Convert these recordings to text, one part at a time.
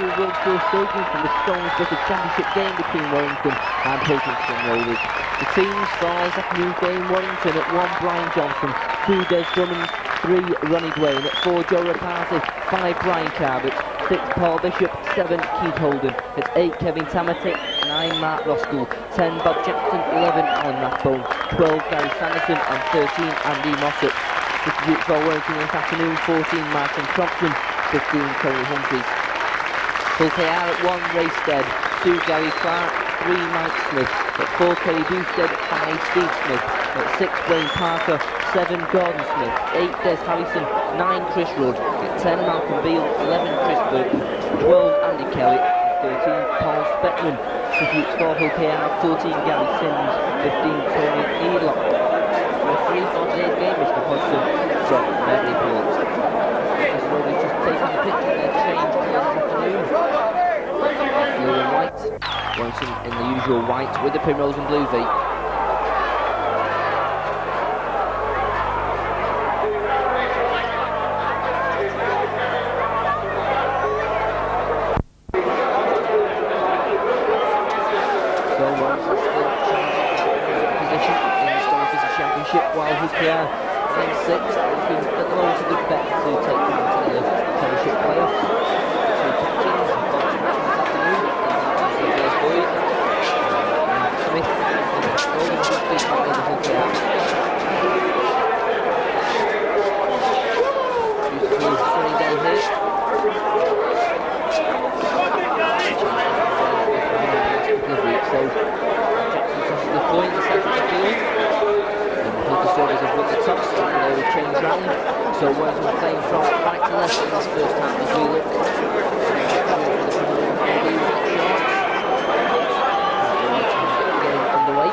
to the Wiltshire Stadium from the Stones Championship game between Warrington and Hulkingston Rovers. The teams for this afternoon's game: Warrington at 1, Brian Johnson; 2, Des Drummond; 3, Ronnie Dwayne; at 4, Joe Rapazzi; 5, Brian Carbett; 6, Paul Bishop; 7, Keith Holden; at 8, Kevin Tamatic; 9, Mark Roskell; 10, Bob Jackson; 11, Alan Rathbone; 12, Gary Sanderson; and 13, Andy Mossop. Substitutes for Warrington this afternoon: 14, Martin Crompton; 15, Tony Humphries. Hull KR at 1, Ray Stead; 2, Gary Clark; 3, Mike Smith; at 4, Kelly Boosted; 5, Steve Smith; at 6, Wayne Parker; 7, Gordon Smith; 8, Des Harrison; 9, Chris Rudd; at 10, Malcolm Beale; 11, Chris Burton; 12, Andy Kelly; 13, Paul Speckman. Substitutes for Hull KR: 14, Gary Sims; 15, Tony Needlock. Referee for today's game, Mr. Hodgson from Maryport. This road is just taking the pitch and they've changed colours this afternoon. Blue and white. Warrington in the usual white with the primrose and blue V. So Warrington still changing position in the Stones Championship, while Hull KR in 6th, looking at the moment a good bet to take part in the Championship playoffs. Two captains, this afternoon, the first boys, Smith, Golden Justy, back in the Hull KR. Beautiful sunny day here. So Jackson tosses the coin in the centre of the field. Rovers have won the toss and they will change round. So Warrington playing from right to left in this first half as we look. Getting underway.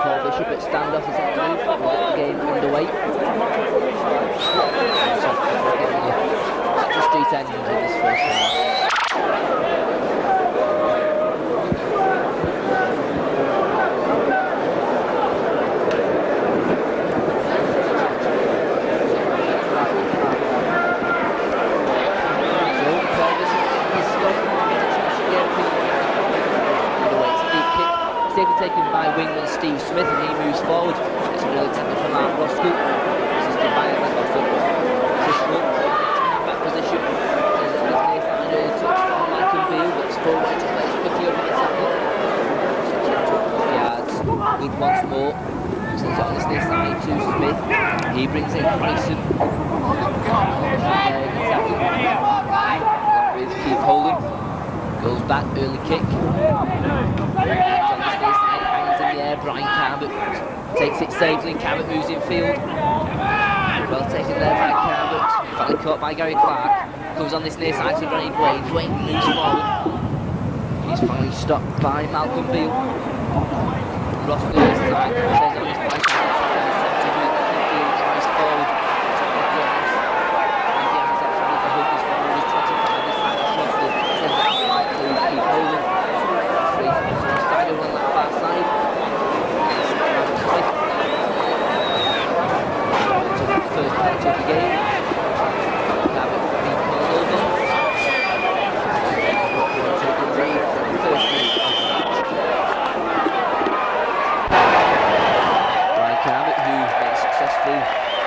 Paul Bishop at standoff this afternoon to get the game underway. The street end in this first half. Taken by wingman Steve Smith, and he moves forward. It's a really tackle from Mark Roskell. Assisted by Alan Roskell. Chris Rudd in that position. There's a near side early touch from Malcolm Beale, but it's forward to play quickly over the tackle. 6 yards. Good once more. So it's on this near side to Smith. He brings in Bryson. With Keith Holden. Goes back, early kick. Brian Carbett takes it safely. Carbett moves in field. Well taken there by Carbett. Finally caught by Gary Clark. Comes on this near side to Ronnie Dwayne. Dwayne moves forward. He's finally stopped by Malcolm Beale. Ross goes this time. Stays on his right side. Beale tries forward.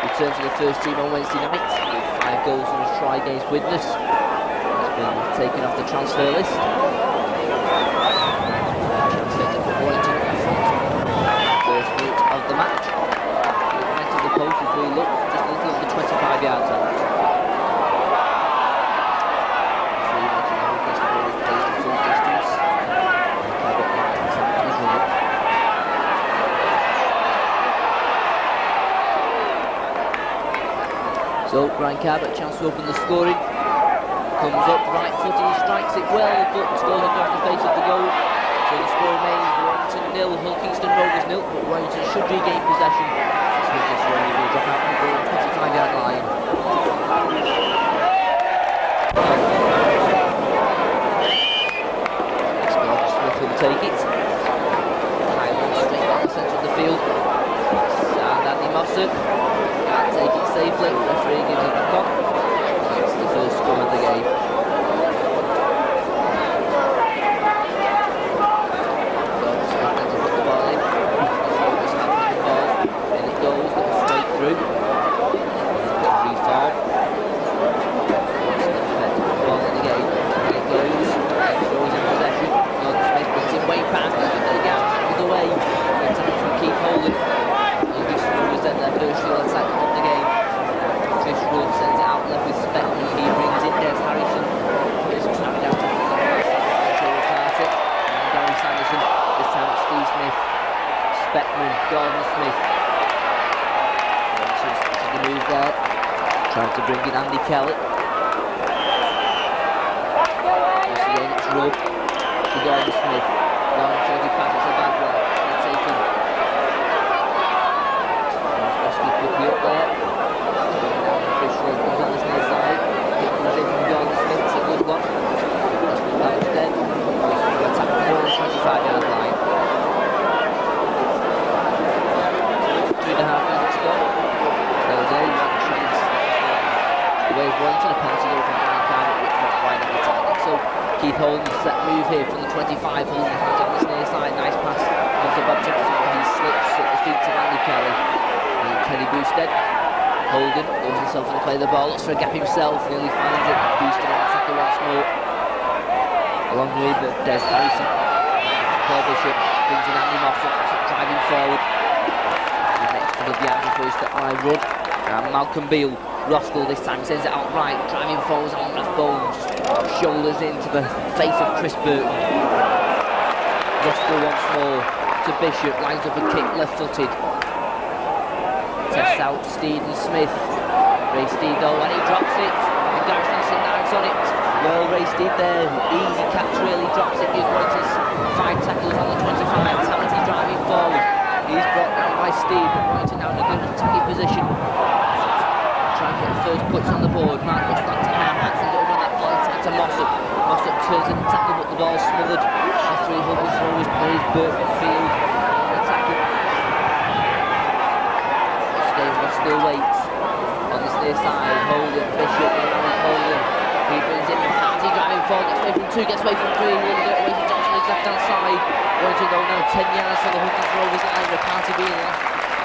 Returns to the first team on Wednesday night with 5 goals in his try against Widnes. He's been taken off the transfer list. Translated for Warrington in front. First minute of the match. Right to the post as we look, just a little over the 25 yards out. So Brian Carbett, chance to open the scoring. Comes up, right footed, he strikes it well, but goes across the face of the goal. So the score remains Warrington 0, Hulkingston Rovers 0, but Warrington should regain possession. Smith this one, he will drop out the goal on the 25-yard line. Next goal, Smith will take it. Sanderson. Can't take it safely. Referee gives it back on. It's the first score of the game. Gordon Smith then to put the ball in. Just handling the ball. In it goes, little straight through. Reform. Ball in the game. In it goes. Throws in possession. Gordon Smith brings it way back. They get out of the way. It's time to keep holding. Then their first real attack of the game. Trish Wolf sends it out left with Speckman. He brings in Des Harrison. Here's trapped down to Carter. And Gary Sanderson. This time it's Steve Smith. Speckman. Gordon Smith. Just the move there. Trying to bring in Andy Kelly. Once again it's Rudd to Gordon Smith. Long shorty pass, it's a bad one. They're taken. Quickly up there. Fish Road comes on this near side. It comes in from Gordon Smith, it's a good one. That's been bounced dead. Attack the ball, 25-yard line. 2.5 minutes to go. There's a one chance. Away of Warrington, a penalty goal from Brian Carter, which went wide of the target. So Keith Holden, set move here from the 25. Holden comes on this near side, nice pass. Comes to Bob Johnson, he slips at the feet of Andy Kelly. Kenny Boosted. Holden goes himself to play the ball, looks for a gap himself, nearly finds it. Boosted on the tackle once more. Along with Des Harrison. Paul Bishop brings in Andy Mossop, driving forward. The next couple of yards before he steps by Rudd. And Malcolm Beale, Roskell this time sends it out right, driving forwards on left bones. Shoulders into the face of Chris Burton. Roskell once more to Bishop, lines up a kick, left-footed. Tests out Steed and Smith. Ray Steed though, and he drops it. And Gareth Nelson dives on it. Well, Ray Steed there, easy catch really, drops it. Gives Warrington's 5 tackles on the 25. Talenty driving forward. He's brought down by Steed, but Warrington now in a good attacking position. Trying to get the first puts on the board. Mark looks back to Ham, hands it over on that ball, it's to Mossop. Mossop turns in the tackle, but the ball's smothered. The 3 Hubbard throwers plays Burton Field. Attacking. Still waits on this near side. Holden, Bishop, Holden. He brings in McCarthy driving forward, gets away from 2, gets away from 3, will get away from Johnson on his left hand side. Warrington though now 10 yards from the Hookers Rovers line. McCarthy being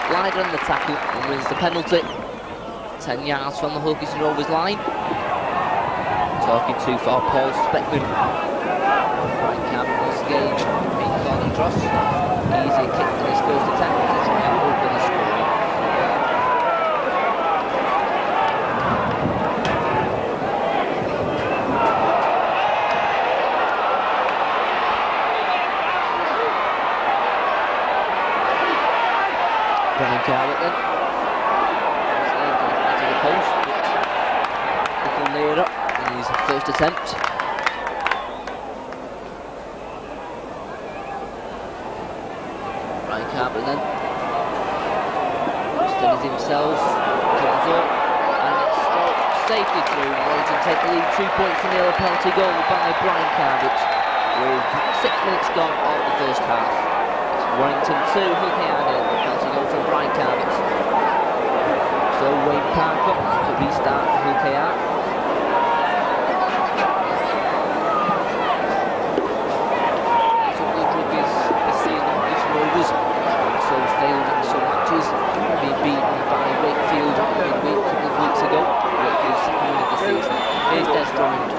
lied on the tackle and wins the penalty. 10 yards from the Hookers Rovers line. Talking to for Paul Speckman. Right camp once again, being gone across. Easy kick for this first attempt to try and open the scoring. Brian Carter then. To the post, but little nearer in his first attempt. Brian Carter then. Steadies himself, comes up, and it's stroked safely through. Warrington take the lead 2 points to nil, a penalty goal by Brian Carter with 6 minutes gone of the first half. Warrington 2, Hull KR 0, a penalty goal from Brian Carter. So Wayne Parker to restart for Hull KR. Some good rugby's this season, these Rovers also failed in some matches, being beaten by Wakefield midweek a couple of weeks ago. Wakefield's second win of the season. Here's Des Drummond,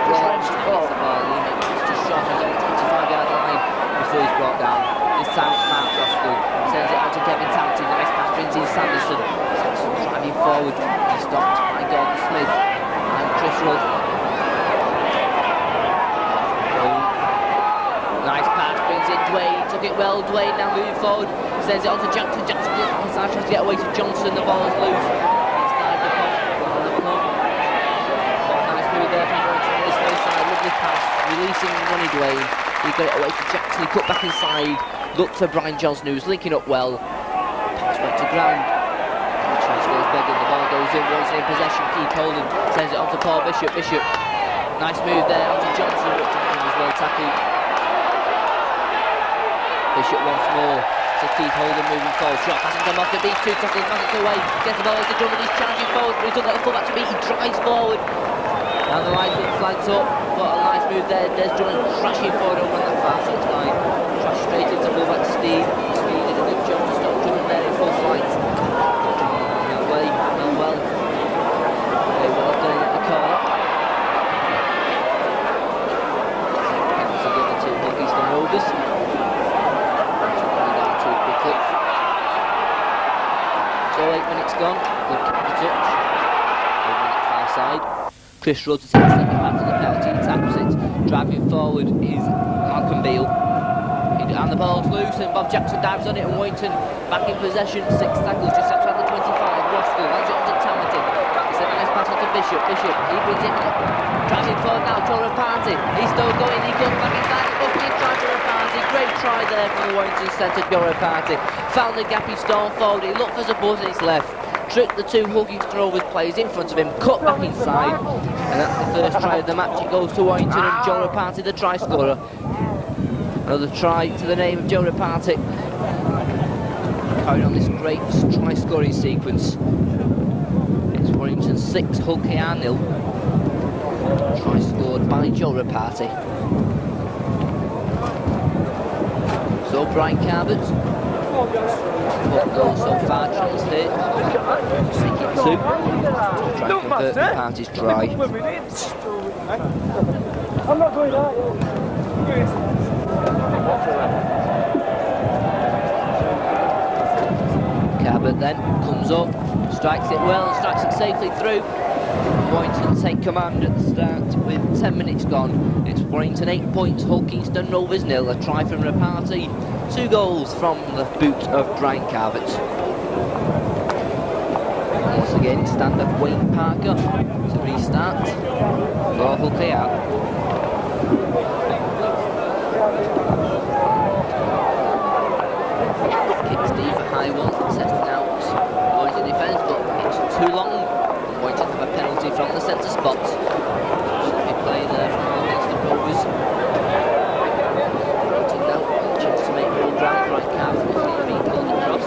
Brought gets the ball in, it's just short on the 25-yard line before he's brought down. This time it's Mark Roskell, sends it out to Kevin Tampton, nice pass brings in Sanderson. Sanderson driving forward, he's stopped by Gordon Smith and Chris Rudd. Nice pass brings in Dwayne, took it well, Dwayne now moving forward, sends it on to Jackson, Jackson tries to get away to Johnson, the ball is loose. It's died the ball, nice move there from Warrington on this way side, lovely pass, releasing Ronnie Dwayne. He got it away to Jackson, he cut back inside, looked for Brian Johnson who's linking up well. Pass went to ground. Transfers begging, the ball goes in, Warrington in possession, Keith Holden sends it on to Paul Bishop. Bishop, nice move there onto Johnson, but Johnson was well tackled. Bishop once more, So Keith Holden moving forward, shot passing come off the beat, 2 tackles, passes away, gets the ball as the Drummond, he's charging forward, but he's not got the fullback to beat, he drives forward. And the line's been flagged up, but a nice move there, Des Drummond crashing forward over on that far side line. Crash straight into fullback to Steve. Steve did a good job to stop Drummond there in full flight. Away, well. Very well done at the corner. Once again the two Northeastern Rovers. Down too quickly. So 8 minutes gone, good kick the touch. Over on that far side. Chris Rudd to take a second back to the penalty, he taps it. Driving forward is Malcolm Beale. And the ball's loose and Bob Jackson dives on it and Warrington back in possession. 6 tackles just outside the 25. Roskell lands it onto Tamerton. It's a nice pass on to Bishop. Bishop, he brings it back. Driving forward now, Jora Party. He's still going, he comes back inside. Bucking try Jora Party. Great try there from the Warrington centre, Jora Party. Found the gap, he stormed forward. He looked for support in his left. Tricked the 2 Huggington Rovers players in front of him, cut back inside, and that's the first try of the match. It goes to Warrington and Jora Party, the try scorer. Another try to the name of Jora Party. Carrying on this great try scoring sequence. It's Warrington 6, Hull KR 0. Try scored by Jora Party. So Brian Carbett. What goals so far, Charles here. Take it 2. Try to convert the Party's try. I'm not going out yet. Carbett then comes up, strikes it well, strikes it safely through. Warrington take command at the start with 10 minutes gone. It's Warrington 8 points, Hull Kingston Rovers 0. A try from Rapati, 2 goals from the boot of Brian Carbett. Once again, stand-up Wayne Parker to restart for Hull KR. Kicks deep, a high one, testing out Warrington defence, but it's too long. Warrington have a penalty from the centre spot. Should be playing there from against the Rovers. Warrington now, chance to make more ground right calf from the free being called across.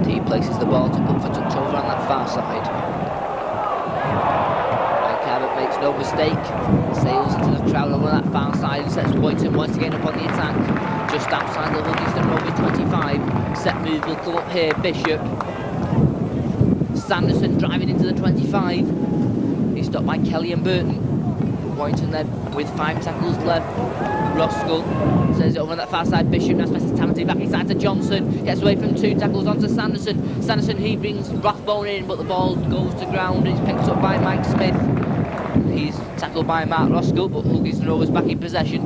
He places the ball to put for touch over on that far side. Carbett makes no mistake, sails into the crowd over that far side and sets Warrington once again up on the attack. Just outside the Huggington Rovers 25. Set move will come up here, Bishop. Sanderson driving into the 25. He's stopped by Kelly and Burton. Warrington then with 5 tackles left. Roskell says it over on that far side. Bishop now passes Tamerton back inside to Johnson. Gets away from 2 tackles onto Sanderson. Sanderson, he brings Rathbone in, but the ball goes to ground. It's picked up by Mike Smith. He's tackled by Mark Roskell, but Huggington Rovers back in possession.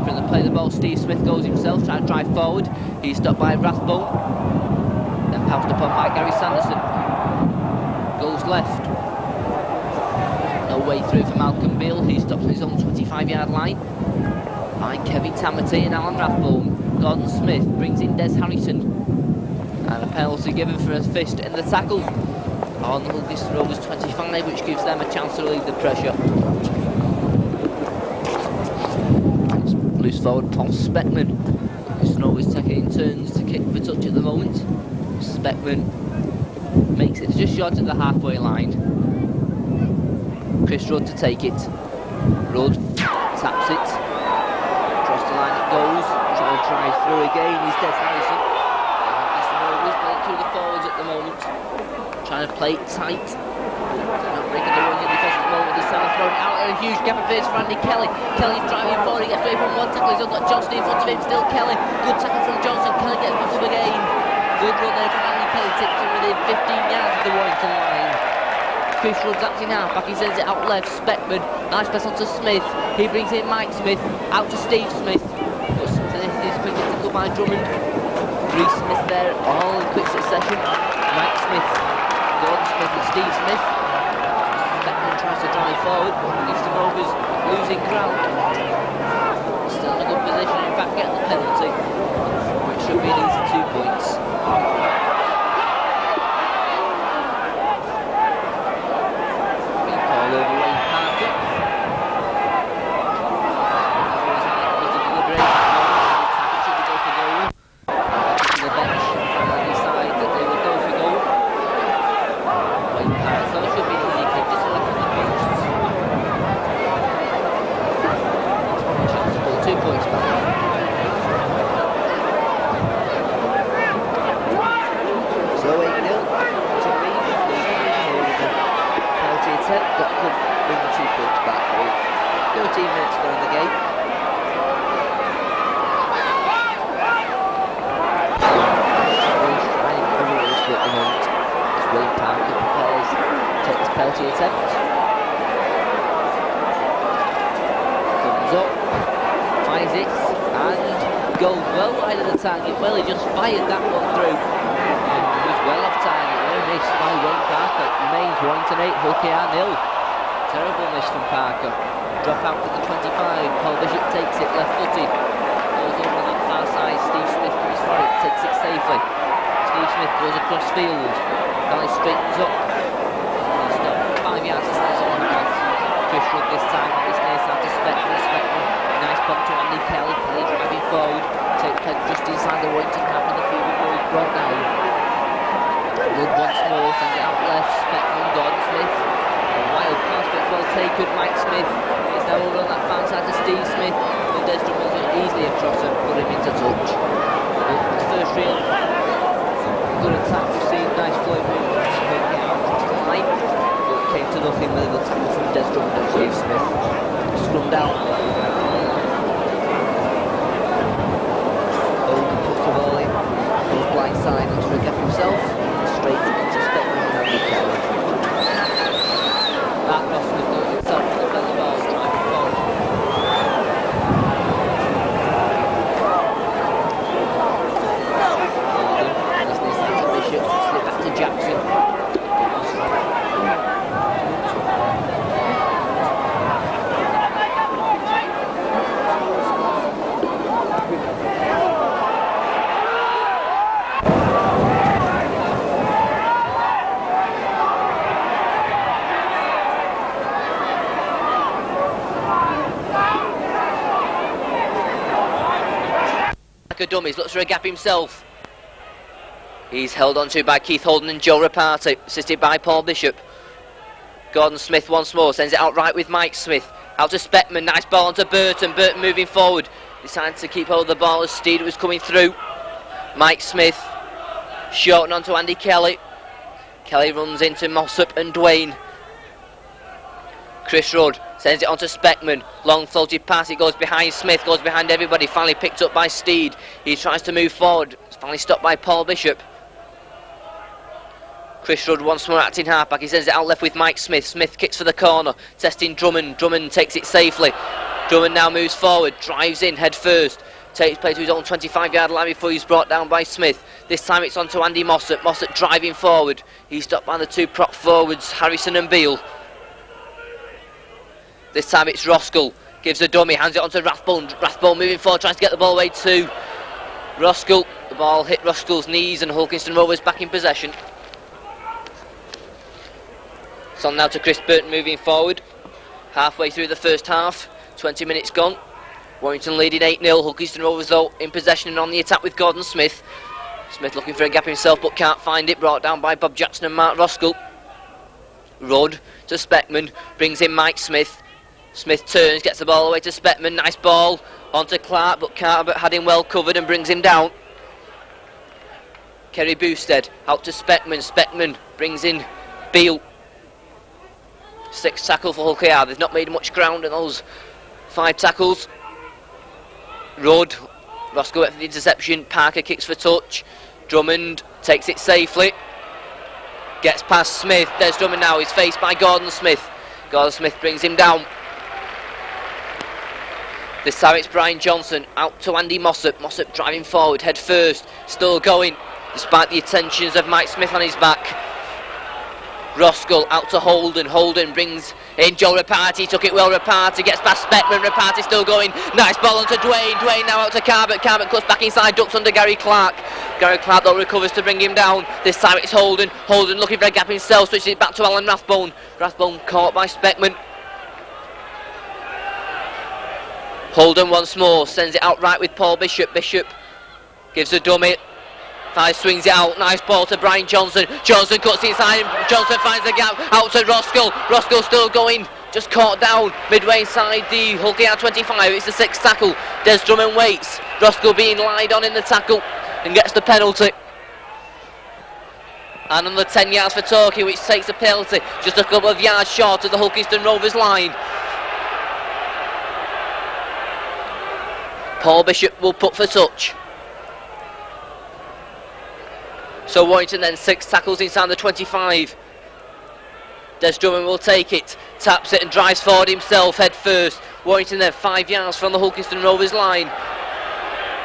From the play the ball, Steve Smith goes himself, trying to drive forward. He's stopped by Rathbone. Then pounced upon by Gary Sanderson. Goes left. No way through for Malcolm Beale. He stops at his own 25-yard line. By Kevin Tamerton and Alan Rathbone. Gordon Smith brings in Des Harrison. And a penalty given for a fist in the tackle on the Huggington Rovers 25, which gives them a chance to relieve the pressure. It's loose forward Paul Speckman. Huggington Rovers taking in turns to kick for touch at the moment. Speckman makes it just short of the halfway line. Chris Rudd to take it. Rudd taps it. Across the line it goes. Trying to drive through again is Des Harrison. Huggington Rovers playing through the forwards at the moment. Trying to play it tight. They're not breaking the run in defence at the moment. The South throwing out at a huge gap of space for Andy Kelly. Kelly's driving forward. He gets away from 1 tackle. He's got Johnson in front of him. Still Kelly. Good tackle from Johnson. Kelly gets back up again. Good run there from Andy Kelly. Takes him within 15 yards of the Warrington line. Chris Rudd's acting out back. He sends it out left. Speckman. Nice pass on to Smith. He brings in Mike Smith. Out to Steve Smith. But Smith is quickly tackled by Drummond. Reece Smith there all in quick succession. Mike Smith. Gordon Smith and Steve Smith. Speckman tries to drive forward, but Huggington Rovers losing ground. Still in a good position, in fact get the penalty, which should be an easy 2 points. 10, but could bring the 2 points back with 13 minutes to go in the game. Wolves trying a real split at the moment as William Parker prepares to take his penalty attempt. Comes up, finds it, and goes well wide of the target. Well, he just fired that one through. He was well off target. Missed by William Parker. Remains Warrington 8, Hull KR 0. Terrible miss from Parker. Drop out to the 25. Paul Bishop takes it left footed. Goes over on the far side. Steve Smith goes for it. Takes it safely. Steve Smith goes across field. Guy straightens up. He's got 5 yards to start on the half. Chris Rudd this time. This near side to Spectrum. Nice bump to Andy Kelly. Kelly driving forward. Takes Peg just inside the Warrington half in the field before he's brought down. Rudd once more, sends it out left, Speckman, Gordon Smith. A wild pass, but well taken, Mike Smith. It's now over on that far side to Steve Smith. And Des Drummond's easily across and put him into touch. The first real good attack we've seen, nice flow move, making out across the line. But it came to nothing with a tackle from Des Drummond and Steve Smith. Scrum down. Owen puts the ball in, goes blind side, looks for a gap himself. Straight into Speckman and Andy Kelly. That Rossman goes himself with the belly ball, driving forward. Golden, as this to Bishop, slip back to Jackson. Dummies, looks for a gap himself. He's held onto by Keith Holden and Joe Rapati, assisted by Paul Bishop. Gordon Smith once more, sends it out right with Mike Smith. Out to Speckman, nice ball onto Burton. Burton moving forward, decided to keep hold of the ball as Steed was coming through. Mike Smith, shorten onto Andy Kelly. Kelly runs into Mossop and Dwayne. Chris Rudd sends it on to Speckman. Long floated pass, it goes behind Smith, goes behind everybody. Finally picked up by Steed. He tries to move forward. It's finally stopped by Paul Bishop. Chris Rudd once more acting halfback. He sends it out left with Mike Smith. Smith kicks for the corner, testing Drummond. Drummond takes it safely. Drummond now moves forward, drives in head first. Takes play to his own 25-yard line before he's brought down by Smith. This time it's on to Andy Mossop. Mossop driving forward. He's stopped by the 2 prop forwards, Harrison and Beale. This time it's Roskell, gives a dummy, hands it on to Rathbone. Rathbone moving forward, tries to get the ball away to Roskell. The ball hit Roskell's knees and Hulkinston Rovers back in possession. It's on now to Chris Burton moving forward. Halfway through the first half, 20 minutes gone. Warrington leading 8-0, Hulkinston Rovers though in possession and on the attack with Gordon Smith. Smith looking for a gap himself but can't find it, brought down by Bob Jackson and Mark Roskell. Rudd to Speckman, brings in Mike Smith. Smith turns, gets the ball away to Speckman, nice ball onto Clark, but Carter had him well covered and brings him down. Kerry Boosted out to Speckman. Speckman brings in Beale. 6 tackle for Hull KR. They've not made much ground in those 5 tackles. Rudd, Roscoe went for the interception. Parker kicks for touch. Drummond takes it safely. Gets past Smith. There's Drummond now. He's faced by Gordon Smith. Gordon Smith brings him down. This time it's Brian Johnson out to Andy Mossop. Mossop driving forward, head first, still going despite the attentions of Mike Smith on his back. Roskell out to Holden. Holden brings in Joe Rapati. Took it well. Rapati gets past Speckman. Rapati still going. Nice ball onto Dwayne. Dwayne now out to Carbett. Carbett cuts back inside. Ducks under Gary Clark. Gary Clark though recovers to bring him down. This time it's Holden. Holden looking for a gap himself. Switches it back to Alan Rathbone. Rathbone caught by Speckman. Holden once more. Sends it out right with Paul Bishop. Bishop gives a dummy. Five swings it out, nice ball to Brian Johnson. Johnson cuts inside, Johnson finds the gap, out to Roskell. Roskell still going, just caught down midway inside the Hull KR 25. It's the 6th tackle. Des Drummond waits. Roskell being lied on in the tackle and gets the penalty. And another 10 yards for Torquay, which takes a penalty just a couple of yards short of the Hulkington Rovers line. Paul Bishop will put for touch. So Warrington then 6 tackles inside the 25. Des Drummond will take it, taps it and drives forward himself head first. Warrington then 5 yards from the Hulkington Rovers line.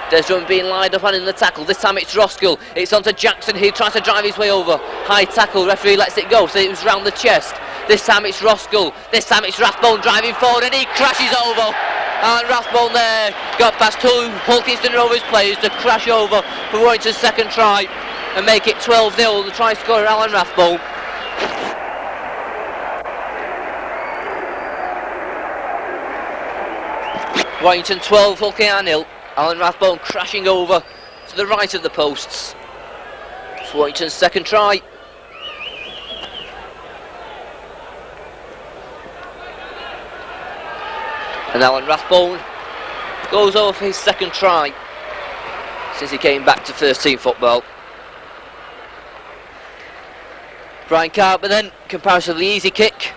Des Drummond being lined up and in the tackle. This time it's Roskill. It's onto Jackson. He tries to drive his way over. High tackle. Referee lets it go. So it was round the chest. This time it's Roskill. This time it's Rathbone driving forward and he crashes over. And Rathbone there got past 2 Hulkington Rovers players to crash over for Warrington's second try and make it 12-0. The try scorer Alan Rathbone. Warrington 12, Hulkington 0. Alan Rathbone crashing over to the right of the posts. It's Warrington's second try. And Alan Rathbone goes over for his second try since he came back to first team football. Brian Carper then, comparatively easy kick.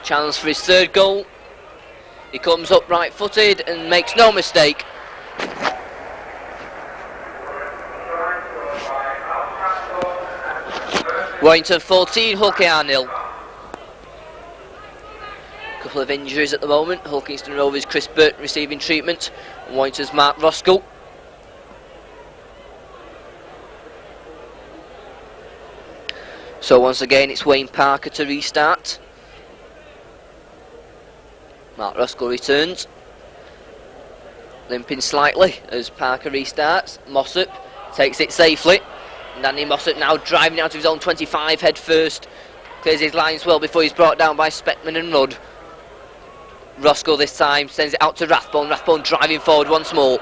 Chance for his third goal. He comes up right footed and makes no mistake. Warrington 14, Hulkington 0. Couple of injuries at the moment. Hulkington Rovers Chris Burton receiving treatment. And Warrington's Mark Roskill. So once again it's Wayne Parker to restart. Mark Roskill returns. Limping slightly as Parker restarts. Mossop takes it safely. And Andy Mossop now driving out of his own 25 head first. Clears his lines well before he's brought down by Speckman and Rudd. Roskill this time sends it out to Rathbone. Rathbone driving forward once more.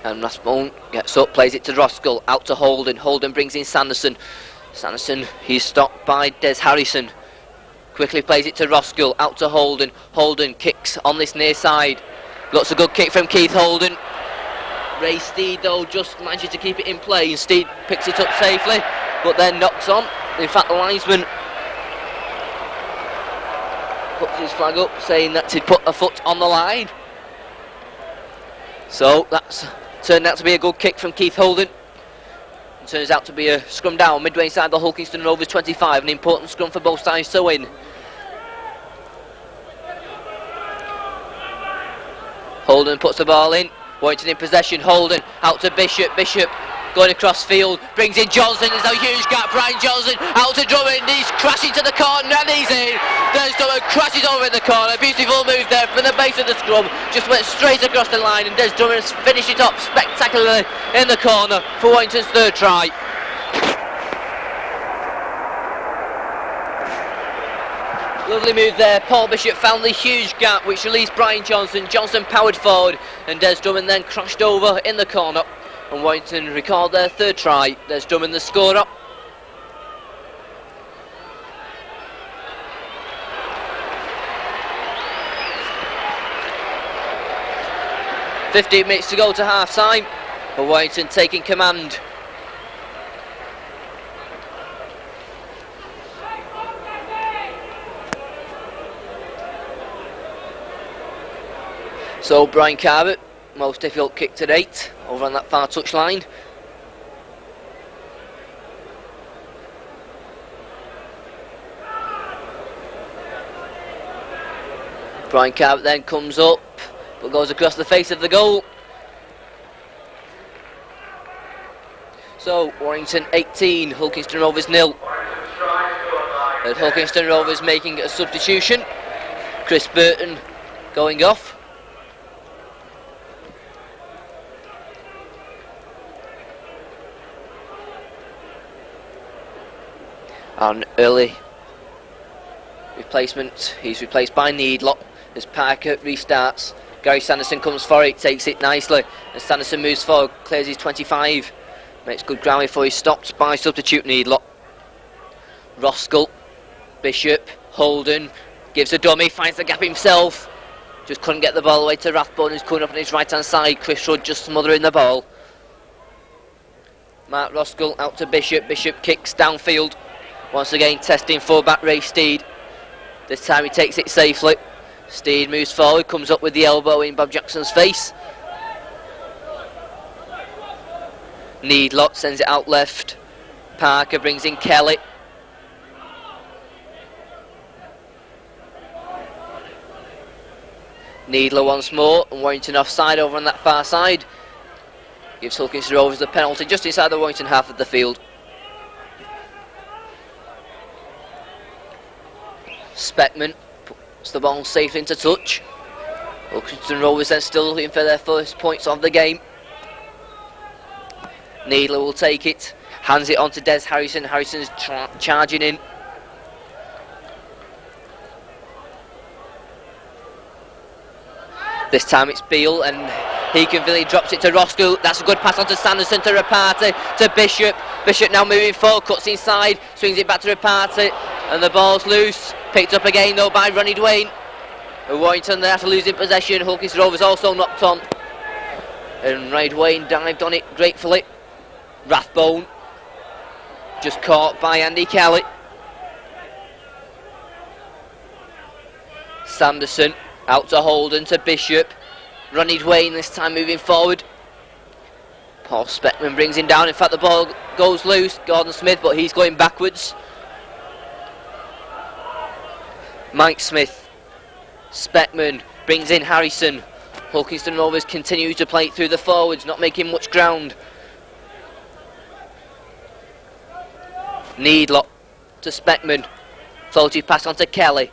And Rathbone gets up, plays it to Roskill, out to Holden. Holden brings in Sanderson. Sanderson, he's stopped by Des Harrison. Quickly plays it to Roskill, out to Holden. Holden kicks on this near side. Lots of good kick from Keith Holden. Ray Steed though just manages to keep it in play, and Steed picks it up safely, but then knocks on. In fact, the linesman puts his flag up saying that he'd put a foot on the line. So that's turned out to be a good kick from Keith Holden. It turns out to be a scrum down midway inside the Hulkington Rovers 25, an important scrum for both sides to win. Holden puts the ball in. Warrington in possession. Holden out to Bishop. Bishop going across field, brings in Johnson. There's a huge gap. Brian Johnson out to Drummond. He's crashing to the corner and he's in. Then Drummond crashes over in the corner. Beautiful move there from the base of the scrum. Just went straight across the line and Des Drummond has finished it up spectacularly in the corner for Warrington's third try. Lovely move there. Paul Bishop found the huge gap which released Brian Johnson. Johnson powered forward and Des Drummond then crashed over in the corner. And Warrington recalled their third try. Des Drummond the scorer. "15 minutes to go to half time, but Warrington taking command." So Brian Carver, most difficult kick to date, over on that far touch line. Brian Carver then comes up, but goes across the face of the goal. So Warrington 18, Hulkington Rovers 0. And Hulkington Rovers making a substitution. Chris Burton going off. An early replacement. He's replaced by Needlot as Parker restarts. Gary Sanderson comes for it, takes it nicely, and Sanderson moves forward, clears his 25, makes good ground before he's stopped by substitute Needlot. Roskill, Bishop, Holden, gives a dummy, finds the gap himself, Just couldn't get the ball away to Rathbone, who's coming up on his right hand side. Chris Rudd just smothering the ball. Mark Roskell out to Bishop. Bishop kicks downfield. Once again testing full-back Ray Steed. This time he takes it safely. Steed moves forward, comes up with the elbow in Bob Jackson's face. Needlot sends it out left. Parker brings in Kelly. Needler once more, and Warrington offside over on that far side. Gives Hulkinson Rovers the penalty just inside the Warrington half of the field. Speckman puts the ball safely into touch. Hulkinson Rovers then still looking for their first points of the game. Needler will take it, hands it on to Des Harrison. Harrison's charging in. This time it's Beale, and he conveniently drops it to Roscoe. That's a good pass on to Sanderson, to Rapati, to Bishop. Bishop now moving forward, cuts inside, swings it back to Rapati, and the ball's loose. Picked up again though by Ronnie Dwayne. Warrington there after losing possession. Hulkinson Rovers also knocked on, and Ronnie Dwayne dived on it gratefully. Rathbone just caught by Andy Kelly. Sanderson out to Holden, to Bishop. Ronnie Dwayne this time moving forward. Paul Speckman brings him down. In fact, the ball goes loose. Gordon Smith, but he's going backwards. Mike Smith. Speckman brings in Harrison. Hulkinston Rovers continue to play through the forwards, not making much ground. Needlot to Speckman. Floated pass on to Kelly.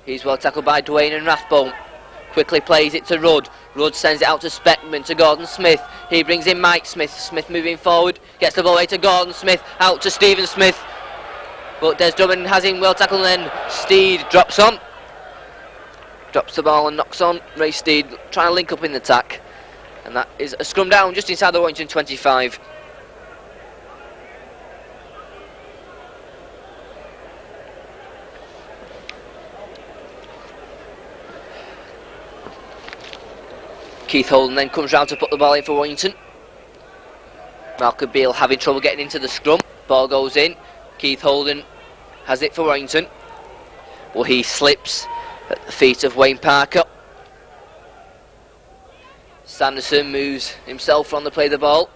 He's well tackled by Dwayne and Rathbone. Quickly plays it to Rudd. Rudd sends it out to Speckman, to Gordon Smith. He brings in Mike Smith. Smith moving forward. Gets the ball away to Gordon Smith. Out to Stephen Smith. But Des Drummond has him well tackled, and then Steed drops on. Drops the ball and knocks on. Ray Steed trying to link up in the attack. And that is a scrum down just inside the Warrington 25. Keith Holden then comes round to put the ball in for Warrington. Malcolm Beale having trouble getting into the scrum. Ball goes in. Keith Holden has it for Warrington. Well, he slips at the feet of Wayne Parker. Sanderson moves himself from the play of the ball.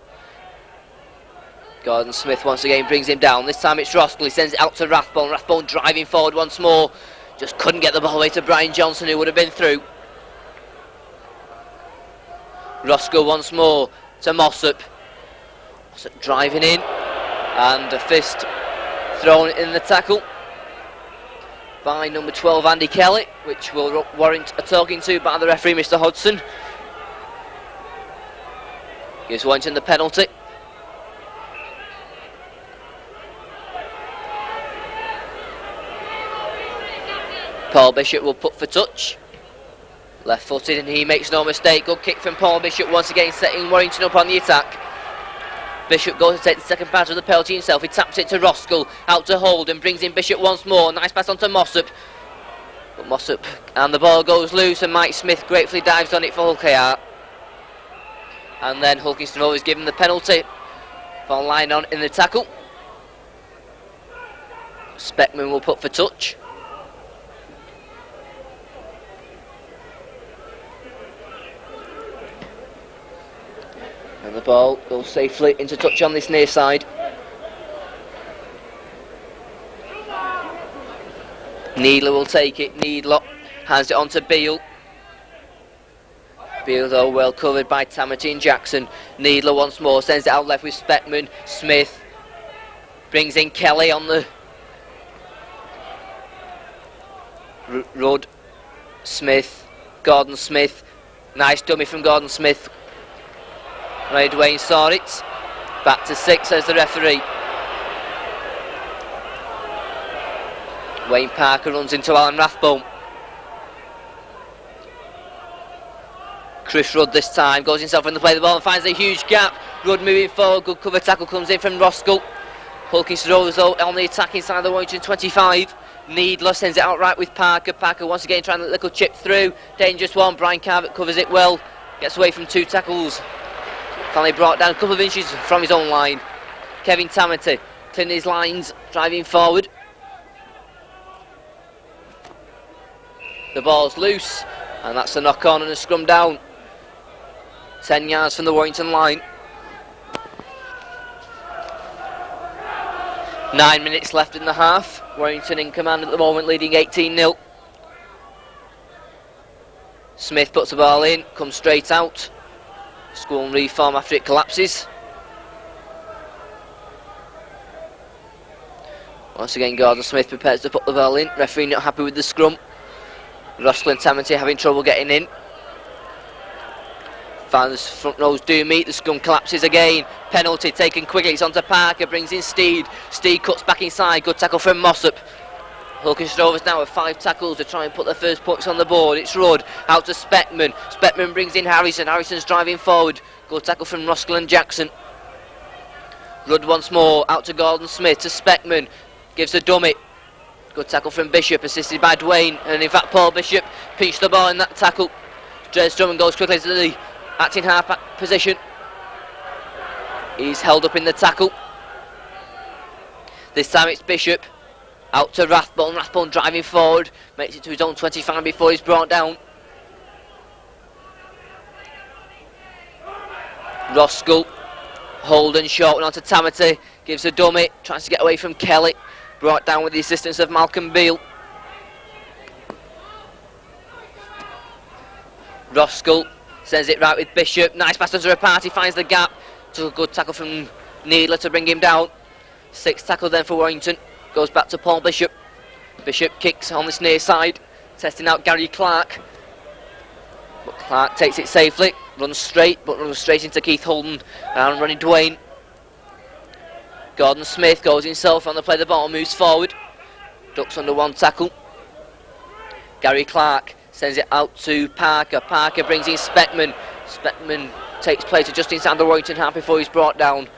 Gordon Smith once again brings him down. This time it's Roskell. He sends it out to Rathbone. Rathbone driving forward once more. Just couldn't get the ball away to Brian Johnson, who would have been through. Roscoe once more to Mossop. Mossop driving in, and a fist thrown in the tackle by number 12 Andy Kelly, which will warrant a talking to by the referee, Mr Hodgson. Gives Warrington the penalty. Paul Bishop will put for touch. Left footed, and he makes no mistake. Good kick from Paul Bishop, once again setting Warrington up on the attack. Bishop goes to take the second part of the penalty himself. He taps it to Roskell, out to Holden, brings in Bishop once more. Nice pass on to Mossop. But Mossop, and the ball goes loose, and Mike Smith gratefully dives on it for Hulkayart. And then Hulkinson Rovers given the penalty for line on in the tackle. Speckman will put for touch. And the ball goes safely into touch on this near side. Needler will take it. Needler hands it on to Beale. Beale though well covered by Tamati and Jackson. Needler once more sends it out left with Speckman. Smith brings in Kelly on the Rudd. Smith. Gordon Smith. Nice dummy from Gordon Smith. Ray Dwayne saw it. Back to 6, says the referee. Wayne Parker runs into Alan Rathbone. Chris Rudd this time goes himself in the play of the ball and finds a huge gap. Rudd moving forward, good cover tackle comes in from Roskell. Hulkinson Rovers though on the attack inside the Warrington 25. Needler sends it out right with Parker. Parker once again trying a little chip through. Dangerous one. Brian Carvett covers it well. Gets away from 2 tackles. Finally brought down a couple of inches from his own line. Kevin Tamity clearing his lines, driving forward. The ball's loose, and that's a knock on and a scrum down. 10 yards from the Warrington line. 9 minutes left in the half. Warrington in command at the moment, leading 18-0. Smith puts the ball in, comes straight out. School and reform after it collapses. Once again, Gordon Smith prepares to put the ball in. Referee not happy with the scrum. Roskell and Tamity having trouble getting in. Fans front rows do meet. The scrum collapses again. Penalty taken quickly. It's onto Parker. Brings in Steed. Steed cuts back inside. Good tackle from Mossop. Hulkins Rovers now with 5 tackles to try and put their first points on the board. It's Rudd out to Speckman. Speckman brings in Harrison. Harrison's driving forward. Good tackle from Roskell and Jackson. Rudd once more out to Gordon Smith to Speckman. Gives a dummy. Good tackle from Bishop, assisted by Dwayne. And in fact, Paul Bishop pinched the ball in that tackle. Dres Drummond goes quickly to the acting half back position. He's held up in the tackle. This time it's Bishop. Out to Rathbone. Rathbone driving forward. Makes it to his own 25 before he's brought down. Roskell. Holden short one onto Tamity. Gives a dummy. Tries to get away from Kelly. Brought down with the assistance of Malcolm Beale. Roskell sends it right with Bishop. Nice pass to Rapati. Finds the gap. Took a good tackle from Needler to bring him down. 6 tackle then for Warrington. Goes back to Paul Bishop. Bishop kicks on this near side. Testing out Gary Clark. But Clark takes it safely. Runs straight, but runs straight into Keith Holden. And running Dwayne. Gordon Smith goes himself on the play. The ball moves forward. Ducks under 1 tackle. Gary Clark sends it out to Parker. Parker brings in Speckman. Speckman takes play to just inside the Warrington half before he's brought down.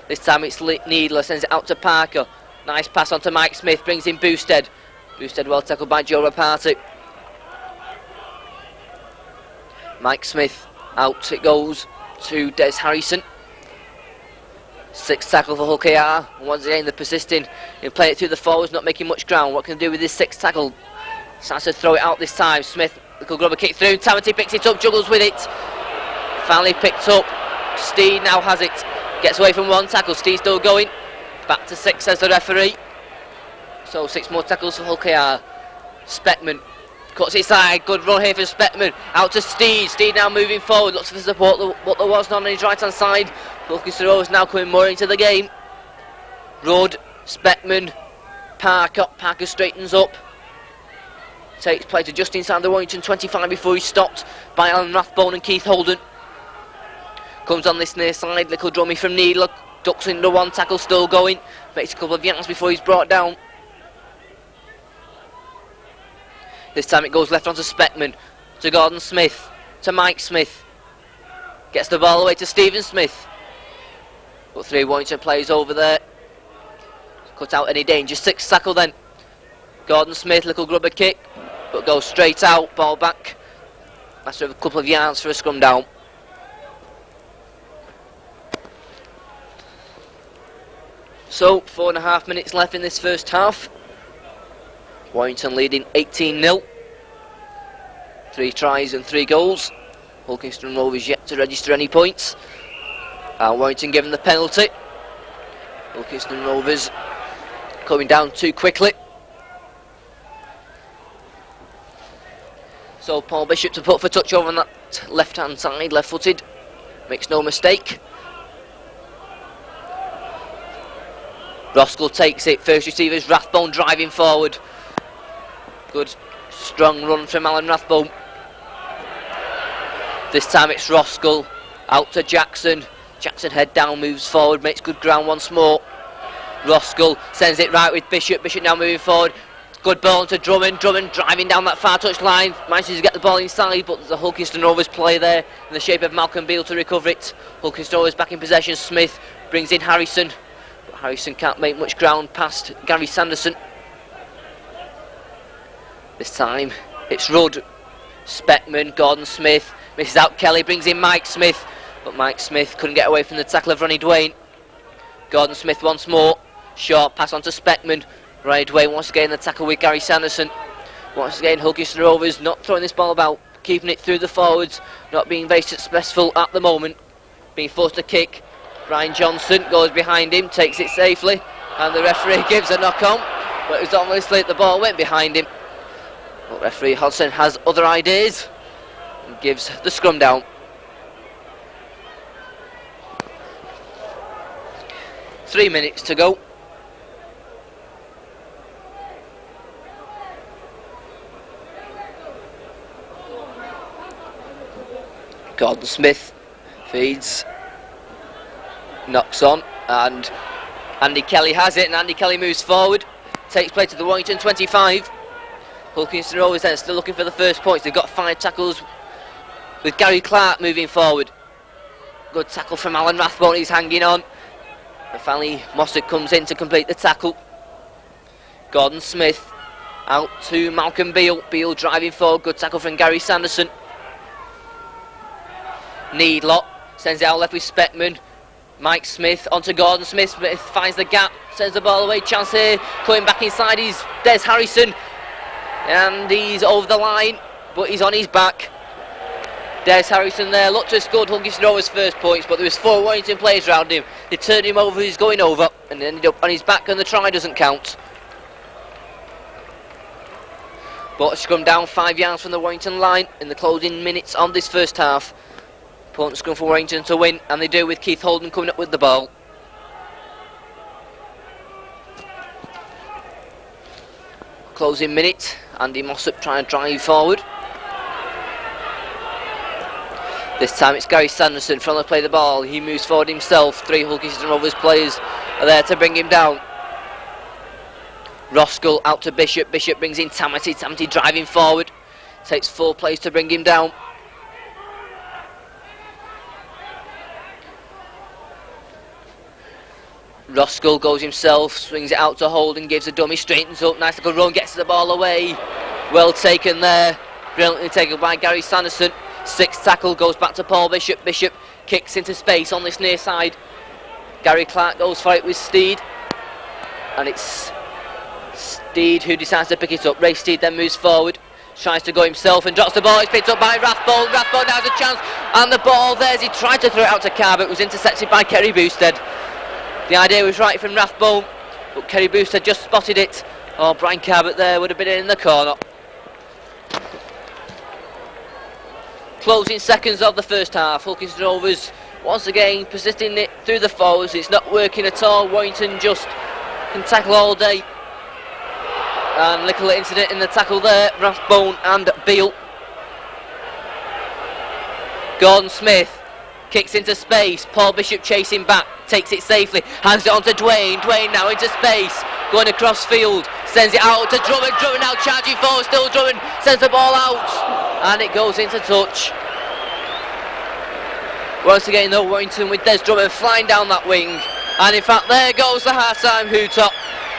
This time it's Needler. Sends it out to Parker. Nice pass on to Mike Smith. Brings in Boosted. Boosted well tackled by Joe Rapati. Mike Smith out it goes to Des Harrison. 6 tackle for Hull KR. Once again they're persisting in playing it through the forwards, not making much ground. What can they do with this 6 tackle? Starts to throw it out this time. Smith, little grubber kick through. Tamity picks it up, juggles with it. Finally picked up. Steed now has it. Gets away from 1 tackle. Steed still going. Back to 6 says the referee. So 6 more tackles for Hull KR. Speckman cuts it side. Good run here for Speckman. Out to Steed. Steed now moving forward. Looks for the support, but there was none on his right hand side. Hulkins Rovers now coming more into the game. Rudd, Speckman, Parker. Parker straightens up. Takes play to just inside the Warrington 25 before he's stopped by Alan Rathbone and Keith Holden. Comes on this near side. Little drummy from Needler. Ducks into 1 tackle, still going. Makes a couple of yards before he's brought down. This time it goes left onto Speckman. To Gordon Smith. To Mike Smith. Gets the ball away to Stephen Smith. But 3 Warrington players over there. Cut out any danger. 6 tackle then. Gordon Smith, little grubber kick. But goes straight out. Ball back. Master of a couple of yards for a scrum down. So 4.5 minutes left in this first half. Warrington leading 18-0. 3 tries and 3 goals. Hulkinston Rovers yet to register any points. And Warrington given the penalty. Hulkinston Rovers coming down too quickly. So Paul Bishop to put for touch over on that left hand side, left footed. Makes no mistake. Roskell takes it. First receivers Rathbone driving forward. Good strong run from Alan Rathbone. This time it's Roskell out to Jackson. Jackson head down, moves forward, makes good ground once more. Roskell sends it right with Bishop. Bishop now moving forward. Good ball to Drummond. Drummond driving down that far touch line. Manages to get the ball inside, but there's a Hulkinston Rovers player there in the shape of Malcolm Beale to recover it. Hulkinston Rovers back in possession. Smith brings in Harrison. But Harrison can't make much ground past Gary Sanderson. This time it's Rudd, Speckman, Gordon Smith, misses out Kelly, brings in Mike Smith, but Mike Smith couldn't get away from the tackle of Ronnie Dwayne. Gordon Smith once more, short pass on to Speckman. Ronnie Dwayne once again in the tackle with Gary Sanderson. Once again Hulkiston Rovers not throwing this ball about, keeping it through the forwards, not being very successful at the moment, being forced to kick. Brian Johnson goes behind him, takes it safely, and the referee gives a knock on, but it was obviously the ball went behind him. But referee Hodgson has other ideas and gives the scrum down. Three minutes to go. Gordon Smith feeds, knocks on, and Andy Kelly has it, and Andy Kelly moves forward, takes play to the Warrington 25. Hulkiston Rovers then still looking for the first points. They've got 5 tackles with Gary Clark moving forward. Good tackle from Alan Rathbone, he's hanging on. And finally Mossad comes in to complete the tackle. Gordon Smith out to Malcolm Beale. Beale driving forward, good tackle from Gary Sanderson. Needlot sends it out left with Speckman. Mike Smith onto Gordon Smith. Smith finds the gap, sends the ball away. Chance here, coming back inside is Des Harrison. And he's over the line, but he's on his back. Des Harrison there looked to have scored Hulkiston Rovers' first points, but there was 4 Warrington players around him. They turned him over, he's going over, and ended up on his back, and the try doesn't count. But scrum down 5 yards from the Warrington line in the closing minutes on this first half. Important scrum for Warrington to win, and they do with Keith Holden coming up with the ball. Closing minute, Andy Mossop trying to drive forward. This time it's Gary Sanderson trying to play the ball. He moves forward himself. 3 Hulkiston Rovers players are there to bring him down. Roskell out to Bishop. Bishop brings in Tamati. Tamati driving forward. Takes 4 plays to bring him down. Roskell goes himself, swings it out to Holden, gives a dummy, straightens up, nice little run, gets the ball away. Well taken there, brilliantly taken by Gary Sanderson. 6th tackle goes back to Paul Bishop. Bishop kicks into space on this near side. Gary Clark goes for it with Steed, and it's Steed who decides to pick it up. Ray Steed then moves forward, tries to go himself and drops the ball. It's picked up by Rathbone. Rathbone now has a chance, and the ball there's, he tried to throw it out to Carr, but it was intercepted by Kerry Boosted. The idea was right from Rathbone, but Kerry Boosted just spotted it. Oh, Brian Carbett there would have been in the corner. Closing seconds of the first half. Hulkiston Rovers once again persisting it through the forwards. It's not working at all. Warrington just can tackle all day. And little incident in the tackle there. Rathbone and Beale. Gordon Smith kicks into space. Paul Bishop chasing back, takes it safely, hands it on to Dwayne. Dwayne now into space, going across field, sends it out to Drummond. Drummond now charging forward, still Drummond, sends the ball out, and it goes into touch. Once again though, Warrington with Des Drummond flying down that wing, and in fact there goes the half-time hoot-up.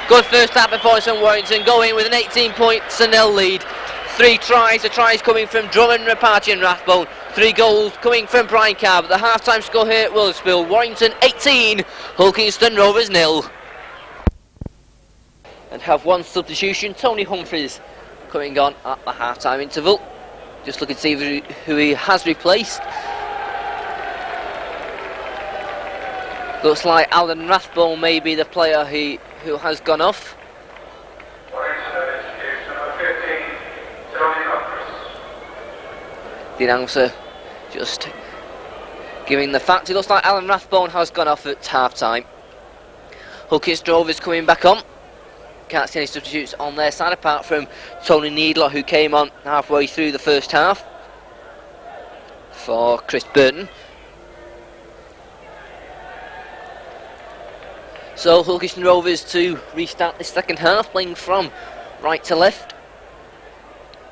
Good first half performance from Warrington, going with an 18-0 lead. 3 tries, the tries coming from Drummond, Rapace and Rathbone. 3 goals coming from Brian Carr. But the half-time score here at Willispil, Warrington 18, Hulkiston Rovers 0. And have 1 substitution, Tony Humphreys coming on at the half-time interval. Just looking to see who he has replaced. Looks like Alan Rathbone may be the player who has gone off. The announcer just giving the fact. It looks like Alan Rathbone has gone off at half-time. Hulkiston Rovers coming back on. Can't see any substitutes on their side apart from Tony Needler, who came on halfway through the first half for Chris Burton. So Hulkiston Rovers to restart the second half, playing from right to left.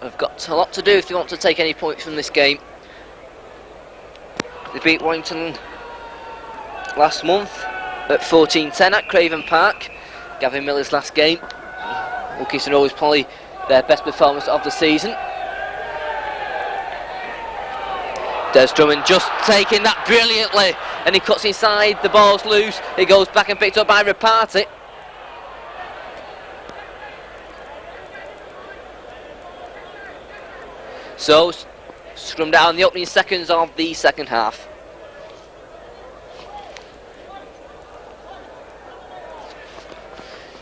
They've got a lot to do if they want to take any points from this game. They beat Warrington last month at 14-10 at Craven Park. Gavin Miller's last game. Hulkiston Rovers probably their best performance of the season. Des Drummond just taking that brilliantly, and he cuts inside, the ball's loose, it goes back and picked up by Rapati. So, scrum down the opening seconds of the second half.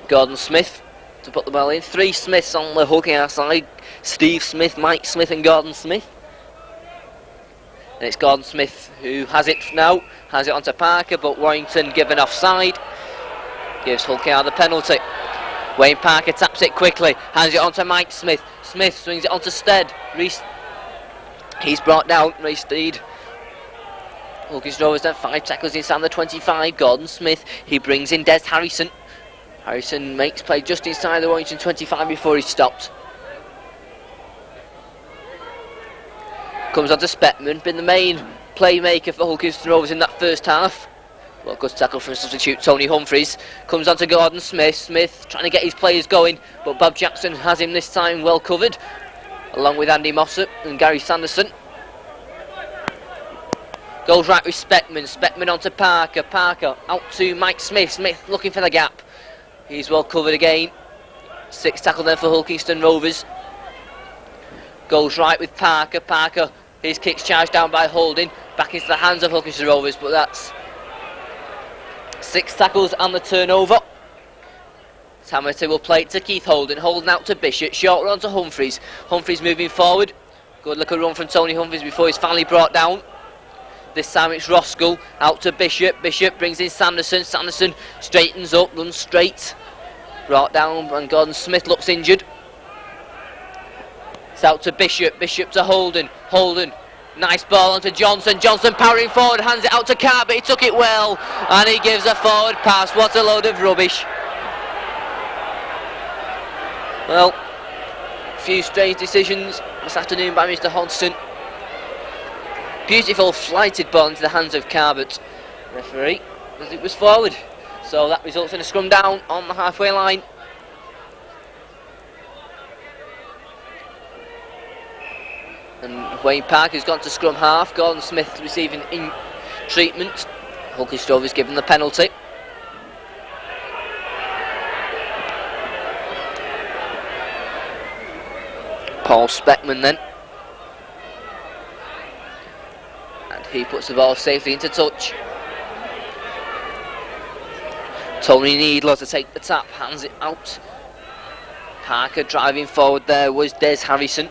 Gordon Smith to put the ball in. 3 Smiths on the Hull side. Steve Smith, Mike Smith and Gordon Smith. And it's Gordon Smith who has it now. Has it onto Parker, but Warrington given offside. Gives Hull the penalty. Wayne Parker taps it quickly. Hands it onto Mike Smith. Smith swings it onto Stead. He's brought down. Reece Steed. Hulkins Rovers then 5 tackles inside the 25. Gordon Smith. He brings in Des Harrison. Harrison makes play just inside the Warrington 25 before he stopped. Comes on to Speckman, been the main playmaker for Hulkins Rovers in that first half. Well, good tackle from substitute Tony Humphreys. Comes on to Gordon Smith. Smith trying to get his players going, but Bob Jackson has him this time well covered, along with Andy Mossop and Gary Sanderson. Goes right with Speckman. Speckman onto Parker. Parker out to Mike Smith. Smith looking for the gap. He's well covered again. 6 tackle there for Hulkington Rovers. Goes right with Parker. Parker, his kick's charged down by Holding. Back into the hands of Hulkington Rovers, but that's 6 tackles and the turnover. Tamati will play it to Keith Holden. Holden out to Bishop. Short run to Humphreys. Humphreys moving forward. Good little run from Tony Humphreys before he's finally brought down. This time it's Roskell out to Bishop. Bishop brings in Sanderson. Sanderson straightens up, runs straight. Brought down, and Gordon Smith looks injured. It's out to Bishop. Bishop to Holden. Holden. Nice ball onto Johnson. Johnson powering forward, hands it out to Carr, but he took it well, and he gives a forward pass. What a load of rubbish. Well, a few strange decisions this afternoon by Mr. Hodgson. Beautiful flighted ball into the hands of Carbot, referee, as it was forward. So that results in a scrum down on the halfway line. And Wayne Park has gone to scrum half. Gordon Smith receiving in treatment. Hulkins Rovers given the penalty. Paul Speckman then. And he puts the ball safely into touch. Tony Needler to take the tap, hands it out. Parker driving forward there was Des Harrison.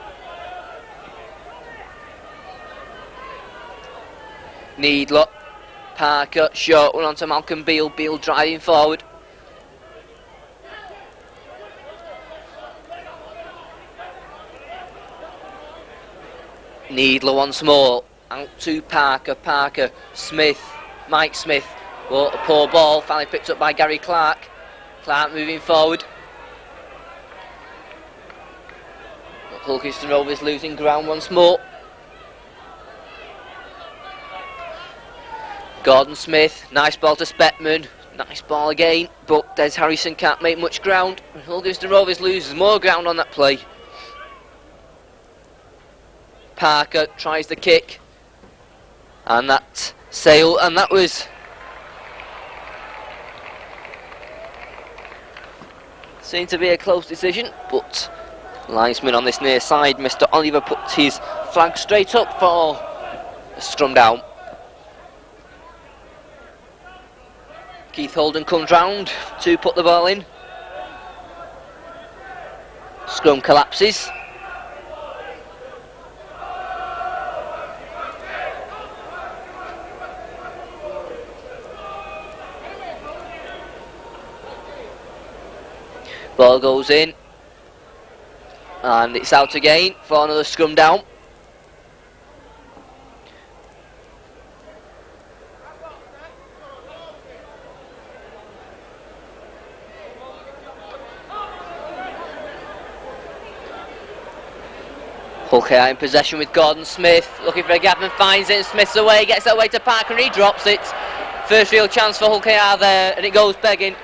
Needler, Parker, short one onto Malcolm Beale. Beale driving forward. Needler once more, out to Parker. Parker, Smith, Mike Smith. Well, a poor ball, finally picked up by Gary Clark. Clark moving forward. Hulkington Rovers losing ground once more. Gordon Smith, nice ball to Speckman. Nice ball again, but Des Harrison can't make much ground. Hulkington Rovers loses more ground on that play. Parker tries the kick, and that sail, and that was seemed to be a close decision, but linesman on this near side, Mr. Oliver, puts his flag straight up for a scrum down. Keith Holden comes round to put the ball in. Scrum collapses. Ball goes in, and it's out again for another scrum down. Hull in possession with Gordon Smith, looking for a gap and finds it, and Smith's away, gets it away to Parker and he drops it. First real chance for Hull there, and it goes begging.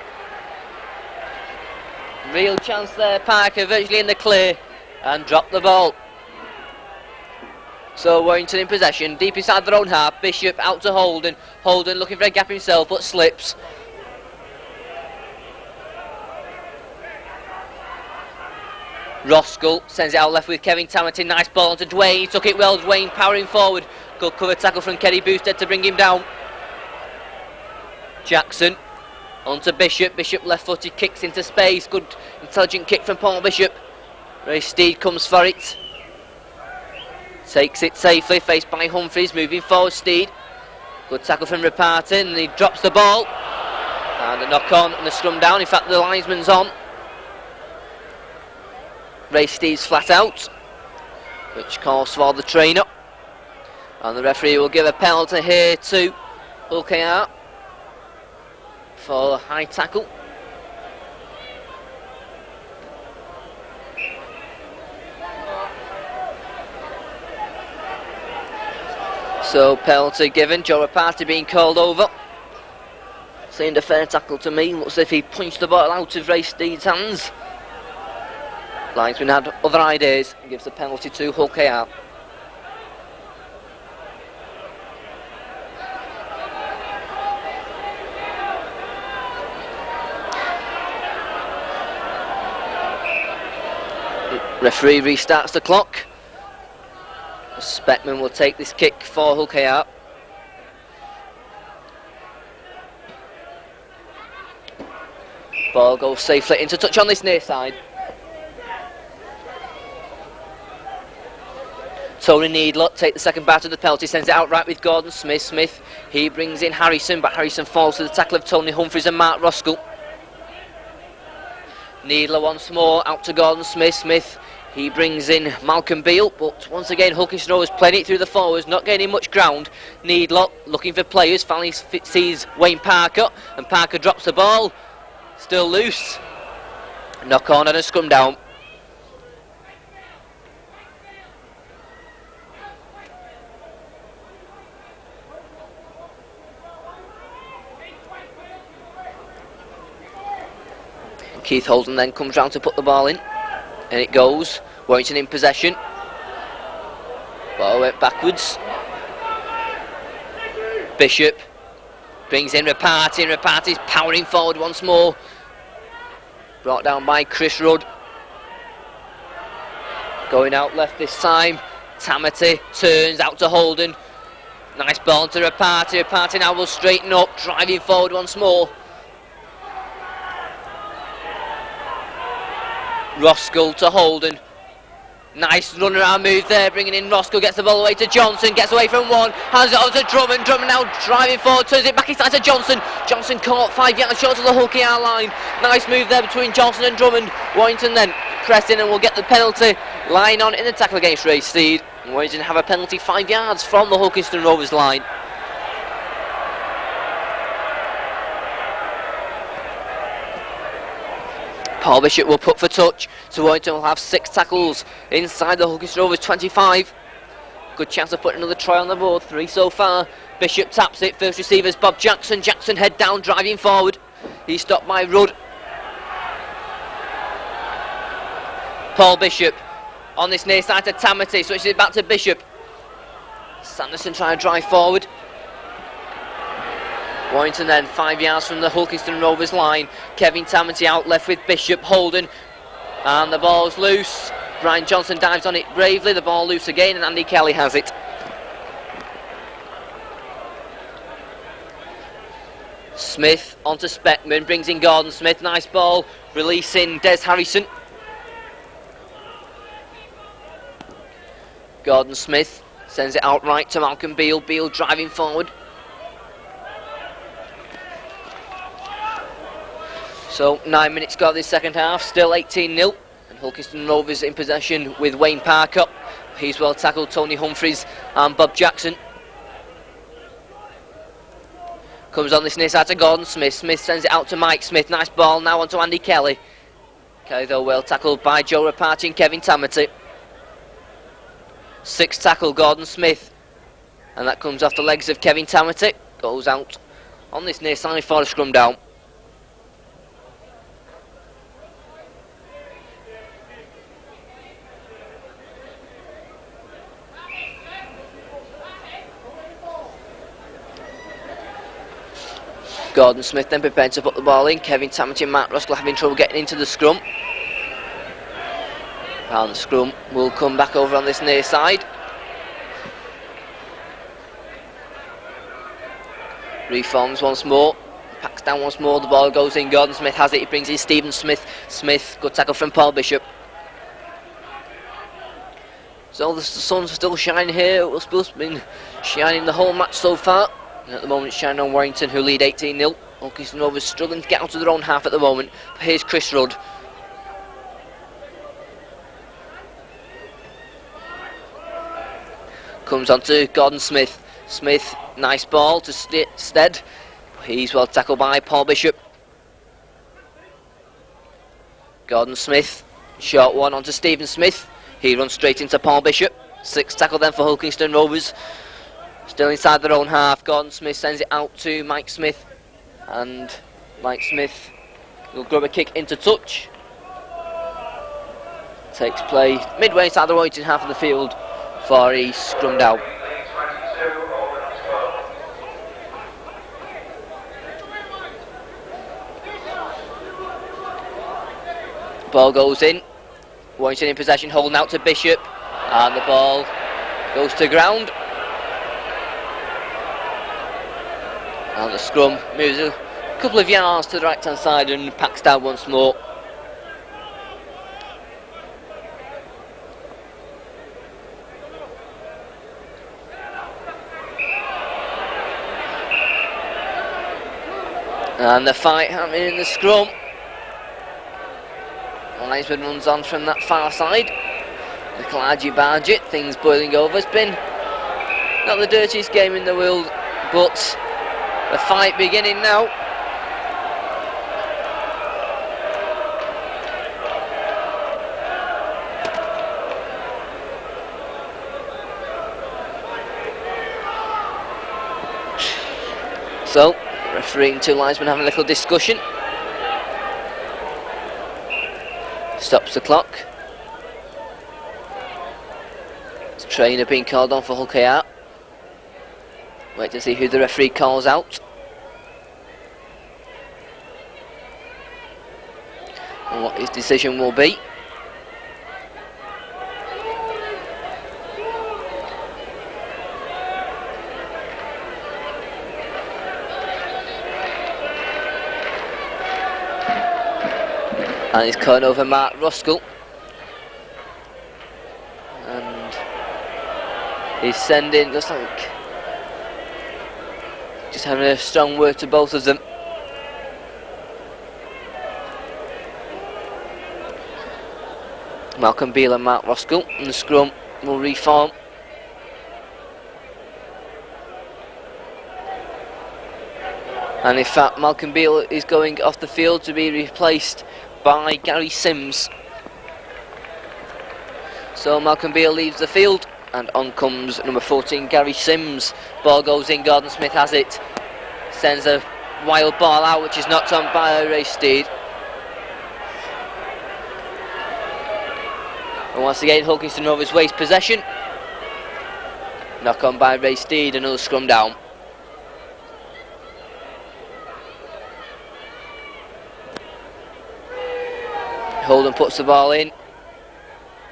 Real chance there, Parker virtually in the clear and dropped the ball. So Warrington in possession, deep inside their own half. Bishop out to Holden. Holden looking for a gap himself, but slips. Roskell sends it out left with Kevin Tamati. Nice ball onto Dwayne. He took it well. Dwayne powering forward. Good cover tackle from Kenny Boosted to bring him down. Jackson onto Bishop. Bishop left footed, kicks into space. Good intelligent kick from Paul Bishop. Ray Steed comes for it. Takes it safely, faced by Humphreys, moving forward Steed. Good tackle from Reparton, and he drops the ball. And a knock on and a scrum down, in fact the linesman's on. Ray Steed's flat out, which calls for the trainer. And the referee will give a penalty here to Ulkayar for a high tackle. So penalty given, Joe Reparty being called over. Seemed a fair tackle to me, looks as if he punched the ball out of Ray Steed's hands. Linesman had other ideas and gives the penalty to Hull KR. Referee restarts the clock. Speckman will take this kick for Hull KR. Ball goes safely into touch on this near side. Tony Needler take the second bat of the penalty, sends it outright with Gordon Smith. Smith, he brings in Harrison, but Harrison falls to the tackle of Tony Humphreys and Mark Roskell. Needler once more, out to Gordon Smith. Smith, he brings in Malcolm Beale, but once again Hulkington Rovers playing it through the forwards, not gaining much ground. Needler looking for players, finally sees Wayne Parker, and Parker drops the ball. Still loose. Knock on and a scrum down. Keith Holden then comes round to put the ball in, and it goes. Warrington in possession. Ball went backwards. Bishop brings in Reparty, and Reparty's powering forward once more. Brought down by Chris Rudd. Going out left this time. Tamati turns out to Holden. Nice ball to Reparty. Reparty now will straighten up, driving forward once more. Roskell to Holden. Nice run around move there, bringing in Roskell, gets the ball away to Johnson, gets away from one, hands it over to Drummond. Drummond now driving forward, turns it back inside to Johnson. Johnson caught 5 yards short of the Hull KR line. Nice move there between Johnson and Drummond. Warrington then press in and will get the penalty. Line on in the tackle against Ray Steed. Warrington have a penalty 5 yards from the Hulkington Rovers line. Paul Bishop will put for touch, so Warrington will have 6 tackles inside the Hulkington Rovers 25. Good chance of putting another try on the board, 3 so far. Bishop taps it, first receivers Bob Jackson. Jackson head down, driving forward. He's stopped by Rudd. Paul Bishop on this near side to Tamati, switches it back to Bishop. Sanderson trying to drive forward. Warrington then 5 yards from the Hulkington Rovers line. Kevin Tamati out left with Bishop, Holden, and the ball's loose. Brian Johnson dives on it bravely, the ball loose again, and Andy Kelly has it. Smith onto Speckman, brings in Gordon Smith, nice ball, releasing Des Harrison. Gordon Smith sends it outright to Malcolm Beale. Beale driving forward. So 9 minutes go this second half, still 18-0, and Hulkington Rovers in possession with Wayne Parker. He's well tackled, Tony Humphreys and Bob Jackson. Comes on this near side to Gordon Smith. Smith sends it out to Mike Smith. Nice ball now onto Andy Kelly. Kelly though well tackled by Joe Reparty and Kevin Tamati. 6 tackle Gordon Smith, and that comes off the legs of Kevin Tamati. Goes out on this near side for a scrum down. Gordon Smith then prepared to put the ball in. Kevin Tamati and Mark Ruskell having trouble getting into the scrum. And the scrum will come back over on this near side. Reforms once more. Packs down once more. The ball goes in. Gordon Smith has it. He brings in Stephen Smith. Smith, good tackle from Paul Bishop. So the sun's still shining here. It's been shining the whole match so far. And at the moment it's shining on Warrington, who lead 18-0. Hulkington Rovers struggling to get out of their own half at the moment. But here's Chris Rudd. Comes on to Gordon Smith. Smith, nice ball to Stead. He's well tackled by Paul Bishop. Gordon Smith, short one onto Stephen Smith. He runs straight into Paul Bishop. 6th tackle then for Hulkington Rovers. Still inside their own half. Gordon Smith sends it out to Mike Smith. And Mike Smith will grab a kick into touch. Takes play midway inside the Warrington half of the field before he's scrummed out. Ball goes in. Warrington in possession, holding out to Bishop, and the ball goes to ground. And the scrum moves a couple of yards to the right hand side and packs down once more. And the fight happening in the scrum. Linesman runs on from that far side. Little argy-bargy, things boiling over. It's been not the dirtiest game in the world, but the fight beginning now. So, referee and 2 linesmen having a little discussion. Stops the clock. It's trainer being called on for Hull KR. Wait to see who the referee calls out. And what his decision will be. And he's calling over Mark Ruskell. And he's sending, looks like, just having a strong word to both of them. Malcolm Beale and Mark Ruskell, and the scrum will reform. And in fact, Malcolm Beale is going off the field to be replaced by Gary Sims. So Malcolm Beale leaves the field and on comes number 14 Gary Sims. Ball goes in, Gordon Smith has it, sends a wild ball out which is knocked on by Ray Steed. And once again Hulkington Rovers waste possession. Knock on by Ray Steed, another scrum down. Holden puts the ball in.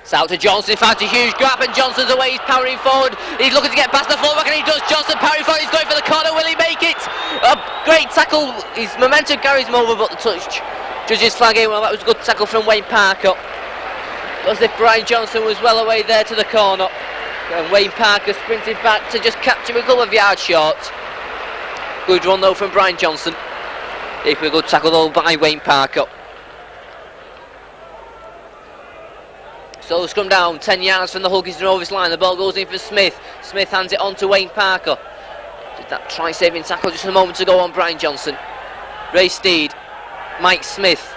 It's out to Johnson, finds a huge gap and Johnson's away, he's powering forward. He's looking to get past the fullback and he does. Johnson powering forward, he's going for the corner, will he make it? A great tackle, his momentum carries him over but the touch. Judges flagging, well that was a good tackle from Wayne Parker. As if Brian Johnson was well away there to the corner. And Wayne Parker sprinted back to just catch him a couple of yards short. Good run though from Brian Johnson. Equally good tackle though by Wayne Parker. So the scrum down, 10 yards from the Hulkington Rovers line. The ball goes in for Smith. Smith hands it on to Wayne Parker. Did that try-saving tackle just a moment ago on Brian Johnson. Ray Steed, Mike Smith.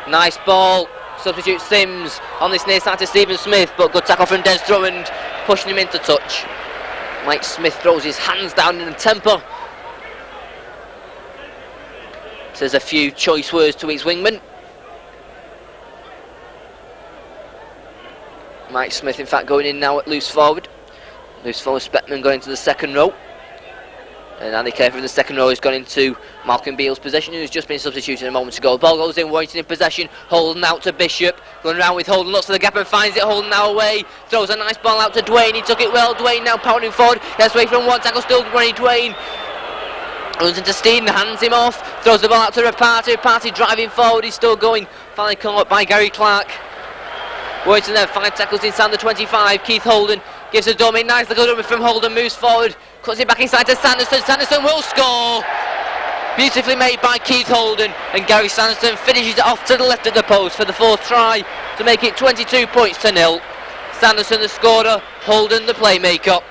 Nice ball. Substitute Sims on this near side to Stephen Smith, but good tackle from Des Drummond, pushing him into touch. Mike Smith throws his hands down in a temper. Says a few choice words to his wingman. Mike Smith in fact going in now at loose forward. Loose forward Speckman going to the second row. And Andy Carver in the second row has gone into Malcolm Beale's possession, who's just been substituted a moment ago. Ball goes in, Warrington in possession. Holden out to Bishop. Going around with Holden, looks for the gap and finds it. Holden now away. Throws a nice ball out to Dwayne. He took it well. Dwayne now powering forward. Gets away from one tackle, still running Dwayne. Runs into Steen, hands him off. Throws the ball out to Rapati. Rapati driving forward. He's still going. Finally caught up by Gary Clark. Warrington then 5 tackles inside the 25. Keith Holden gives a dummy. Nice little dummy from Holden. Moves forward. Cuts it back inside to Sanderson. Sanderson will score. Beautifully made by Keith Holden. And Gary Sanderson finishes it off to the left of the post for the 4th try to make it 22 points to 0. Sanderson the scorer. Holden the playmaker.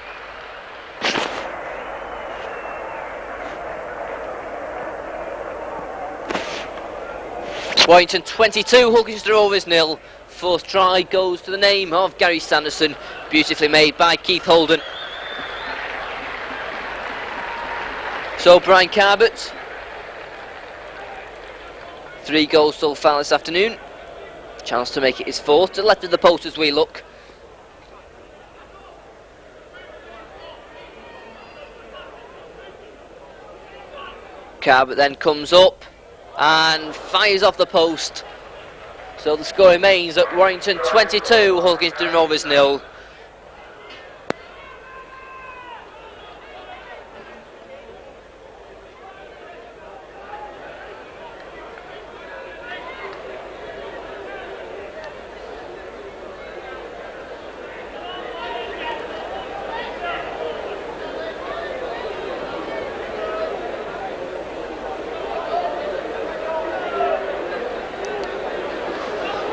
Warrington 22, Hulkester Rovers 0. 4th try goes to the name of Gary Sanderson. Beautifully made by Keith Holden. So Brian Carbett, 3 goals so far this afternoon. Chance to make it his 4th. To the left of the post as we look. Carbett then comes up and fires off the post. So the score remains at Warrington 22, Hulkington Rovers 0.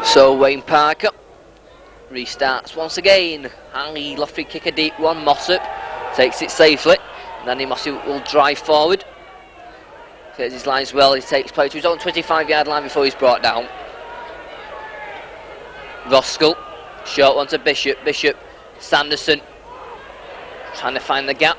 So Wayne Parker restarts once again. High lofty kick, a deep one. Mossop takes it safely. And then Mossop will drive forward. Clears his lines well. He takes play to his own 25-yard line before he's brought down. Roskell, short one to Bishop. Bishop, Sanderson trying to find the gap.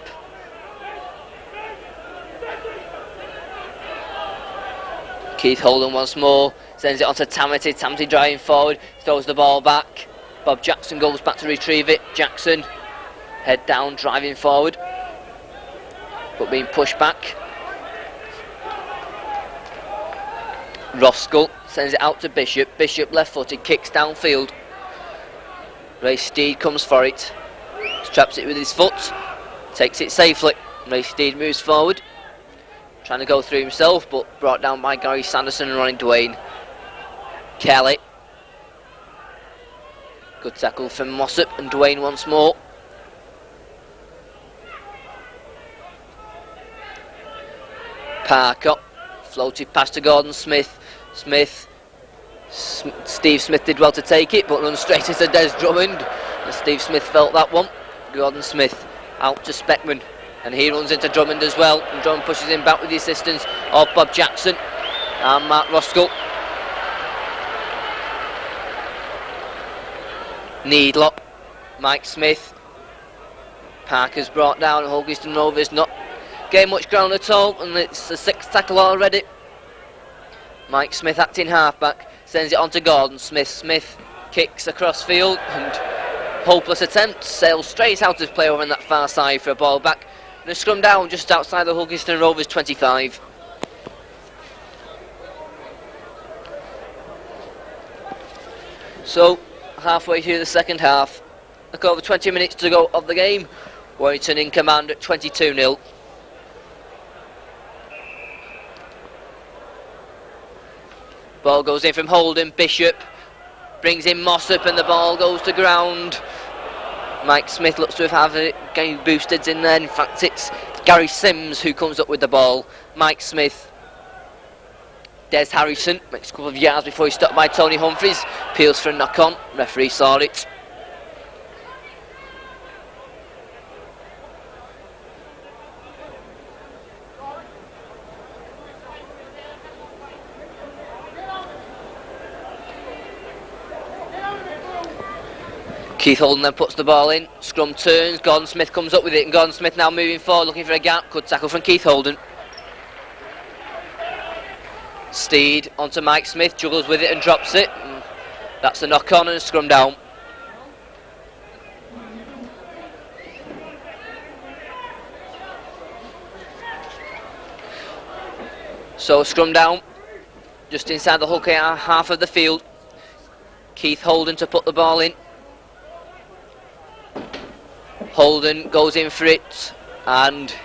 Keith Holden once more. Sends it on to Tamity. Tamity driving forward. Throws the ball back. Bob Jackson goes back to retrieve it. Jackson, head down, driving forward. But being pushed back. Roskell sends it out to Bishop. Bishop left-footed, kicks downfield. Ray Steed comes for it. Traps it with his foot. Takes it safely. Ray Steed moves forward. Trying to go through himself, but brought down by Gary Sanderson and Ronnie Dwayne. Kelly. Good tackle from Mossop and Dwayne once more. Parker. Floated past to Gordon Smith. Steve Smith did well to take it, but runs straight into Des Drummond. And Steve Smith felt that one. Gordon Smith out to Speckman. And he runs into Drummond as well. And Drummond pushes him back with the assistance of Bob Jackson and Mark Roskell. Needler, Mike Smith. Parker's brought down. Hulkington Rovers not getting much ground at all. And it's the 6th tackle already. Mike Smith acting halfback. Sends it on to Gordon Smith. Smith kicks across field. And hopeless attempt. Sails straight out of play over on that far side for a ball back. And a scrum down just outside the Hulkington Rovers 25. So, halfway through the second half, look, over 20 minutes to go of the game. Warrington in command at 22-0. Ball goes in from Holden. Bishop brings in Mossop and the ball goes to ground. Mike Smith looks to have it getting boosted in there. In fact, it's Gary Sims who comes up with the ball. Mike Smith. Des Harrison makes a couple of yards before he's stopped by Tony Humphries. Peels for a knock on. Referee saw it. Keith Holden then puts the ball in. Scrum turns. Gordon Smith comes up with it. And Gordon Smith now moving forward, looking for a gap. Good tackle from Keith Holden. Steed onto Mike Smith, juggles with it and drops it. And that's a knock on and a scrum down. So scrum down, just inside the Hull KR half of the field. Keith Holden to put the ball in. Holden goes in for it, and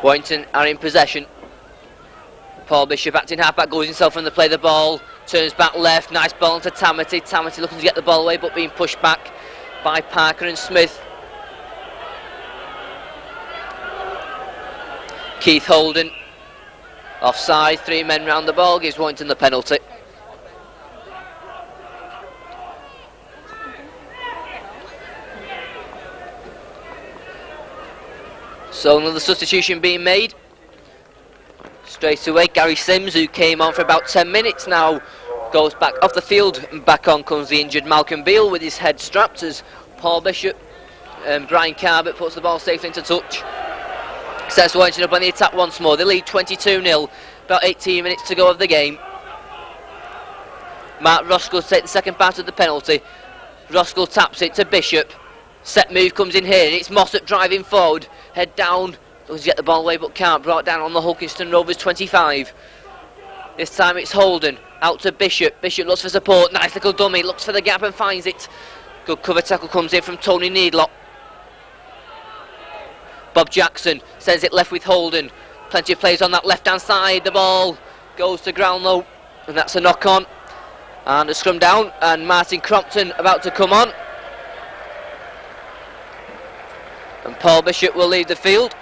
Warrington are in possession. Paul Bishop acting halfback, goes himself on the play the ball, turns back left, nice ball onto Tamati. Tamati looking to get the ball away but being pushed back by Parker and Smith. Keith Holden offside, 3 men round the ball, gives Warrington the penalty. So another substitution being made. Straight away, Gary Sims, who came on for about 10 minutes now, goes back off the field, and back on comes the injured Malcolm Beale with his head strapped as Paul Bishop and Brian Carbett puts the ball safely into touch. Sets Warrington up on the attack once more. They lead 22-0, about 18 minutes to go of the game. Mark Roskell takes the second part of the penalty. Roskell taps it to Bishop. Set move comes in here, and it's Mossop driving forward. Head down, looks to get the ball away but can't. Brought down on the Hulkington Rovers 25. This time it's Holden, out to Bishop. Bishop looks for support, nice little dummy, looks for the gap and finds it. Good cover tackle comes in from Tony Needlock. Bob Jackson sends it left with Holden. Plenty of players on that left hand side. The ball goes to ground low, and that's a knock on. And a scrum down, and Martin Crompton about to come on. And Paul Bishop will leave the field.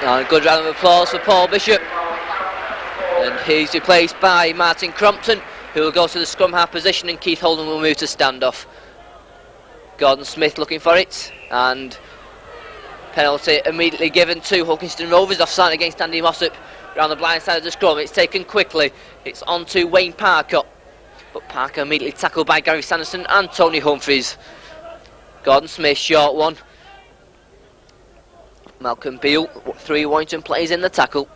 And a good round of applause for Paul Bishop. And he's replaced by Martin Crompton, who will go to the scrum half position, and Keith Holden will move to standoff. Gordon Smith looking for it, and penalty immediately given to Hulkington Rovers, offside against Andy Mossop round the blind side of the scrum. It's taken quickly, it's on to Wayne Parker, but Parker immediately tackled by Gary Sanderson and Tony Humphreys. Gordon Smith, short one. Malcolm Beale, 3 Warrington players in the tackle.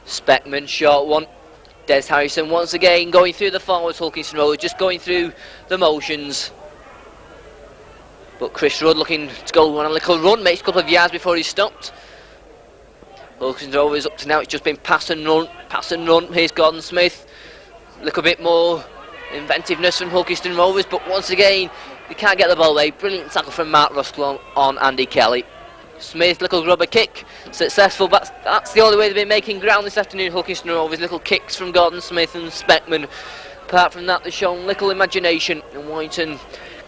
Speckman, short one. Des Harrison once again going through the forwards, Hulkington Rovers just going through the motions. But Chris Rudd looking to go on a little run, makes a couple of yards before he's stopped. Hulkington Rovers up to now, it's just been pass and run. Here's Gordon Smith. A little bit more inventiveness from Hulkington Rovers, but once again, they can't get the ball away. Brilliant tackle from Mark Ruskell on Andy Kelly. Smith, little rubber kick, successful, but that's the only way they've been making ground this afternoon, Hulkington Rovers. Little kicks from Gordon Smith and Speckman. Apart from that, they've shown little imagination, and Warrington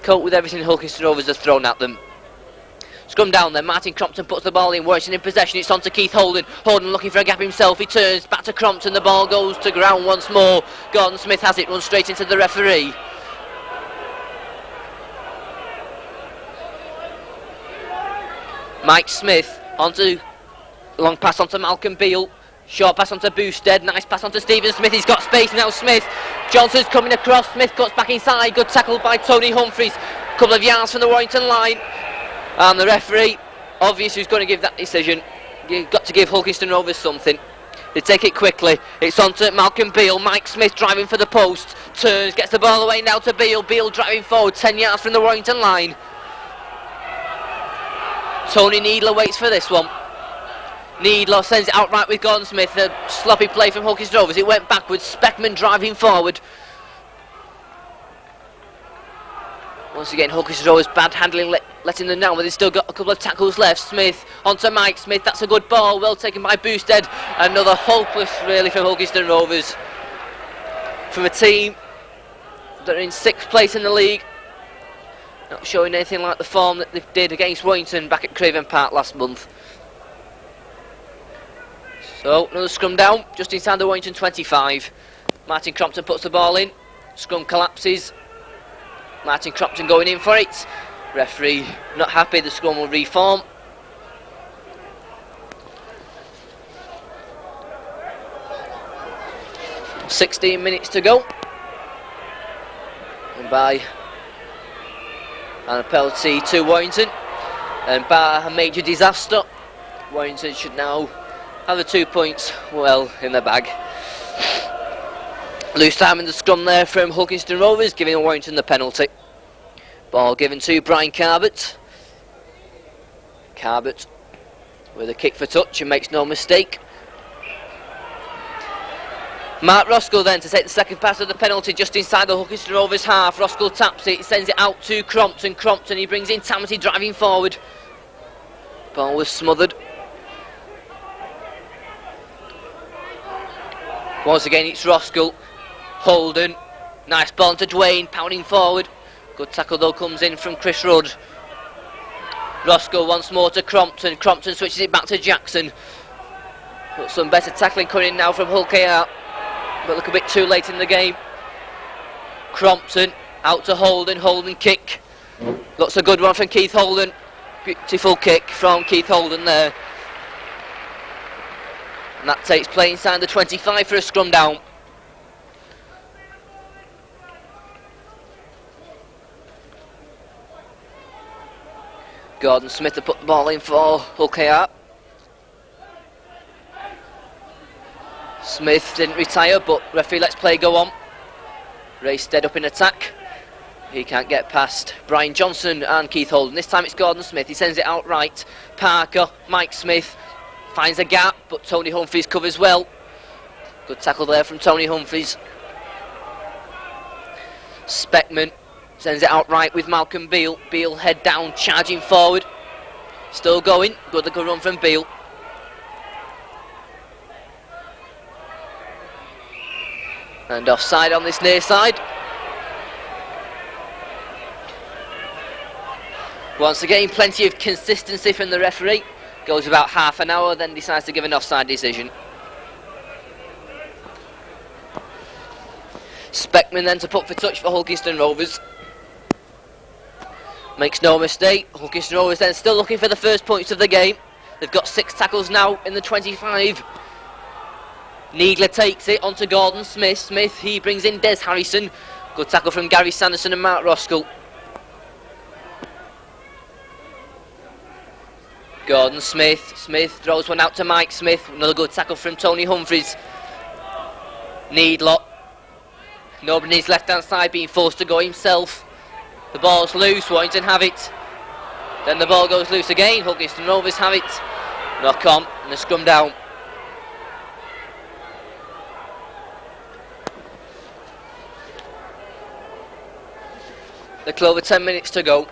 cope with everything Hulkington Rovers have thrown at them. Scrum down there, Martin Crompton puts the ball in, Warrington in possession, it's on to Keith Holden. Holden looking for a gap himself, he turns back to Crompton, the ball goes to ground once more. Gordon Smith has it, runs straight into the referee. Mike Smith onto long pass onto Malcolm Beale, short pass onto Boosted, nice pass onto Stephen Smith, he's got space now. Smith, Johnson's coming across, Smith cuts back inside, good tackle by Tony Humphreys, couple of yards from the Warrington line, and the referee, obvious who's going to give that decision. You've got to give Hulkington Rovers something. They take it quickly, it's on to Malcolm Beale, Mike Smith driving for the post, turns, gets the ball away now to Beale, Beale driving forward 10 yards from the Warrington line. Tony Needler waits for this one. Needler sends it outright with Gordon Smith. A sloppy play from Hulkington Rovers. It went backwards. Speckman driving forward. Once again, Hulkington Rovers bad handling, letting them down, but they've still got a couple of tackles left. Smith onto Mike Smith. That's a good ball. Well taken by Boosted. Another hopeless, really, from Hulkington Rovers. From a team that are in 6th place in the league. Not showing anything like the form that they did against Warrington back at Craven Park last month. So, another scrum down, just inside the Warrington 25. Martin Crompton puts the ball in. Scrum collapses. Martin Crompton going in for it. Referee not happy, the scrum will reform. "16 minutes to go. And by and a penalty to Warrington, and bar a major disaster, Warrington should now have the 2 points well in the bag. Loose time in the scrum there from Hulkington Rovers, giving Warrington the penalty. Ball given to Brian Carbett. Carbett with a kick for touch and makes no mistake. Mark Roskell then to take the second pass of the penalty just inside the Hulkeston Rovers half. Roskell taps it, he sends it out to Crompton. Crompton, he brings in Tamati driving forward. Ball was smothered. Once again it's Roskell. Holden. Nice ball to Dwayne, pounding forward. Good tackle though comes in from Chris Rudd. Roskell once more to Crompton. Crompton switches it back to Jackson. But some better tackling coming in now from Hull KR. But look a bit too late in the game. Crompton out to Holden. Holden kick. Looks a good one from Keith Holden. Beautiful kick from Keith Holden there. And that takes play inside the 25 for a scrum down. Gordon Smith to put the ball in for Hull KR. Smith didn't retire, but referee lets play go on. Ray Stead up in attack. He can't get past Brian Johnson and Keith Holden. This time it's Gordon Smith. He sends it out right. Parker, Mike Smith finds a gap, but Tony Humphries covers well. Good tackle there from Tony Humphries. Speckman sends it out right with Malcolm Beale. Beale head down, charging forward. Still going. Good run from Beale. And offside on this near side. Once again, plenty of consistency from the referee. Goes about half an hour, then decides to give an offside decision. Speckman then to put for touch for Hulkeston Rovers. Makes no mistake. Hulkeston Rovers then still looking for the first points of the game. They've got 6 tackles now in the 25. Needler takes it onto Gordon Smith. Smith, he brings in Des Harrison. Good tackle from Gary Sanderson and Mark Roskell. Gordon Smith. Smith throws one out to Mike Smith. Another good tackle from Tony Humphries. Needler. Nobody's left hand side being forced to go himself. The ball's loose. Warrington have it. Then the ball goes loose again. Hulkeston Rovers have it. Knock on and a scrum down. Little over 10 minutes to go.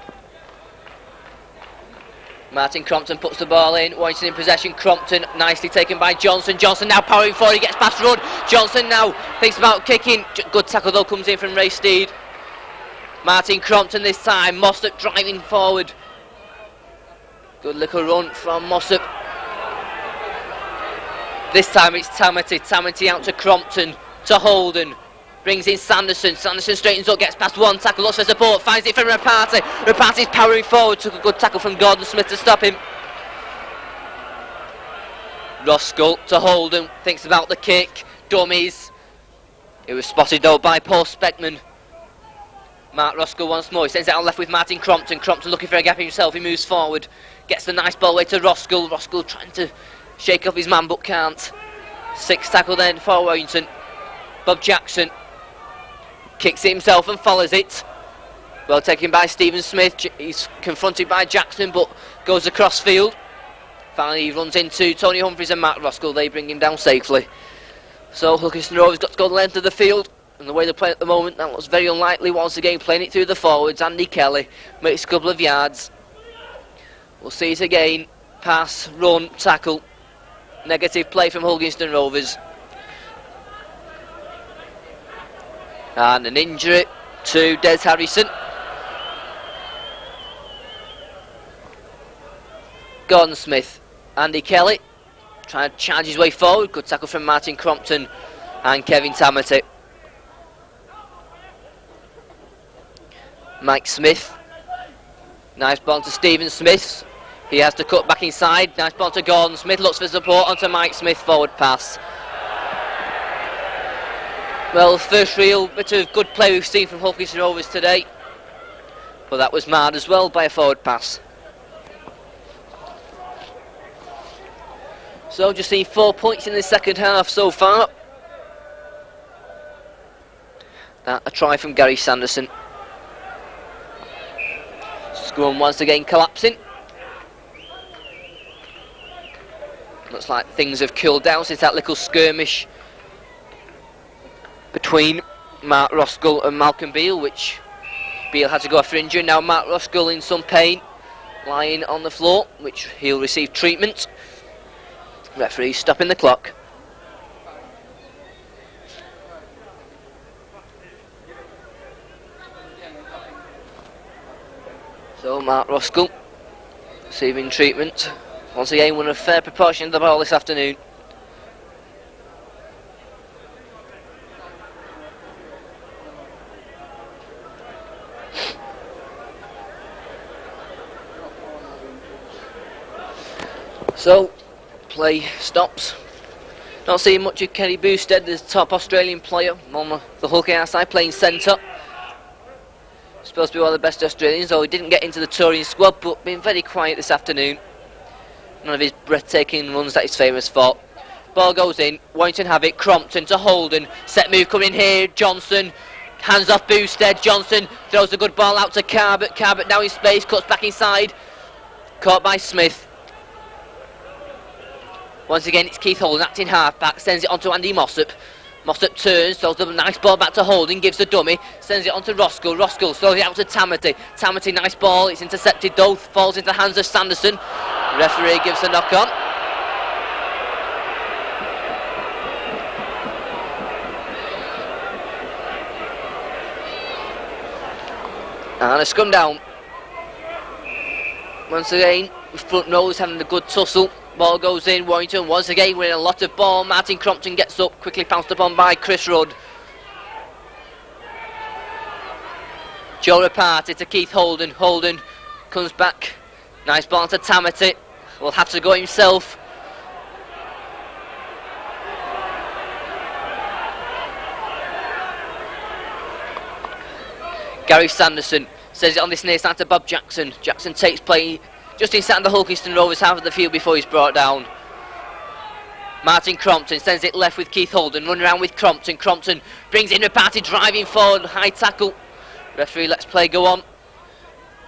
Martin Crompton puts the ball in. Warrington in possession. Crompton nicely taken by Johnson. Johnson now powering forward. He gets past Rudd. Johnson now thinks about kicking. Good tackle though comes in from Ray Steed. Martin Crompton this time. Mossop driving forward. Good little run from Mossop. This time it's Tamati. Tamati out to Crompton. To Holden. Brings in Sanderson. Sanderson straightens up, gets past one tackle, looks for support, finds it from Rapati. Rapati's powering forward, took a good tackle from Gordon Smith to stop him. Roskell to Holden, thinks about the kick, dummies. It was spotted though by Paul Speckman. Mark Roskell once more, he sends it out left with Martin Crompton. Crompton looking for a gap himself, he moves forward. Gets the nice ball away to Roskell. Roskell trying to shake off his man but can't. 6 tackle then for Warrington. Bob Jackson. Kicks it himself and follows it. Well taken by Stephen Smith. He's confronted by Jackson but goes across field. Finally he runs into Tony Humphries and Mark Roskell. They bring him down safely. So Hulkeston Rovers got to go the length of the field. And the way they're playing at the moment, that looks very unlikely. Once again playing it through the forwards. Andy Kelly makes a couple of yards. We'll see it again. Pass, run, tackle. Negative play from Hulkeston Rovers. And an injury to Des Harrison. Gordon Smith, Andy Kelly trying to charge his way forward. Good tackle from Martin Crompton and Kevin Tamati. Mike Smith. Nice ball to Stephen Smith. He has to cut back inside. Nice ball to Gordon Smith. Looks for support onto Mike Smith. Forward pass. Well, first real bit of good play we've seen from Hulkeston Rovers today. But that was marred as well by a forward pass. So just seen 4 points in the second half so far. That a try from Gary Sanderson. Scrum once again collapsing. Looks like things have cooled down since that little skirmish between Mark Roskell and Malcolm Beale, which Beale had to go after injury. Now Mark Roskell in some pain, lying on the floor, which he'll receive treatment. Referee stopping the clock. So Mark Roskell receiving treatment. Once again, won a fair proportion of the ball this afternoon. So, play stops. Not seeing much of Kenny Boosted, the top Australian player on the Hull side, playing centre. Supposed to be one of the best Australians, though he didn't get into the touring squad, but been very quiet this afternoon. None of his breathtaking runs that he's famous for. Ball goes in, Warrington have it, Crompton to Holden, set move coming here, Johnson, hands off Boosted, Johnson throws a good ball out to Carbett, Carbett now in space, cuts back inside, caught by Smith. Once again it's Keith Holden, acting half-back, sends it on to Andy Mossop. Mossop turns, throws the nice ball back to Holden, gives the dummy, sends it on to Roskell, Roskell throws it out to Tamati, Tamati nice ball, it's intercepted though, falls into the hands of Sanderson. Referee gives a knock on. And a scrum down. Once again, front rows having a good tussle. Ball goes in, Warrington once again winning a lot of ball. Martin Crompton gets up, quickly pounced upon by Chris Rudd. Joe Rapati to Keith Holden. Holden comes back. Nice ball to Tamati. Will have to go himself. Gary Sanderson sends it on this near side to Bob Jackson. Jackson takes play just inside the Hulkiston Rovers half of the field before he's brought down. Martin Crompton sends it left with Keith Holden, run around with Crompton. Crompton brings in Rapati, driving forward, high tackle. Referee lets play go on.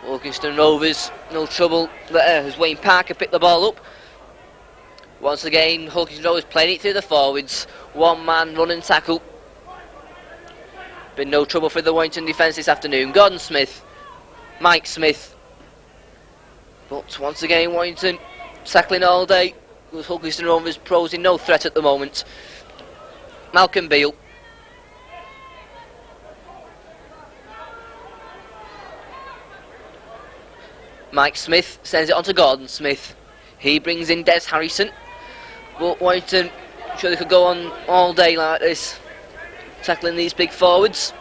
Hulkiston Rovers, no trouble there as Wayne Parker picked the ball up. Once again, Hulkiston Rovers playing it through the forwards. One man run and tackle. Been no trouble for the Warrington defence this afternoon. Gordon Smith, Mike Smith. But once again, Warrington tackling all day. With Hulkiston Rovers posing no threat at the moment. Malcolm Beale. Mike Smith sends it on to Gordon Smith. He brings in Des Harrison. But Warrington, I'm sure they could go on all day like this, tackling these big forwards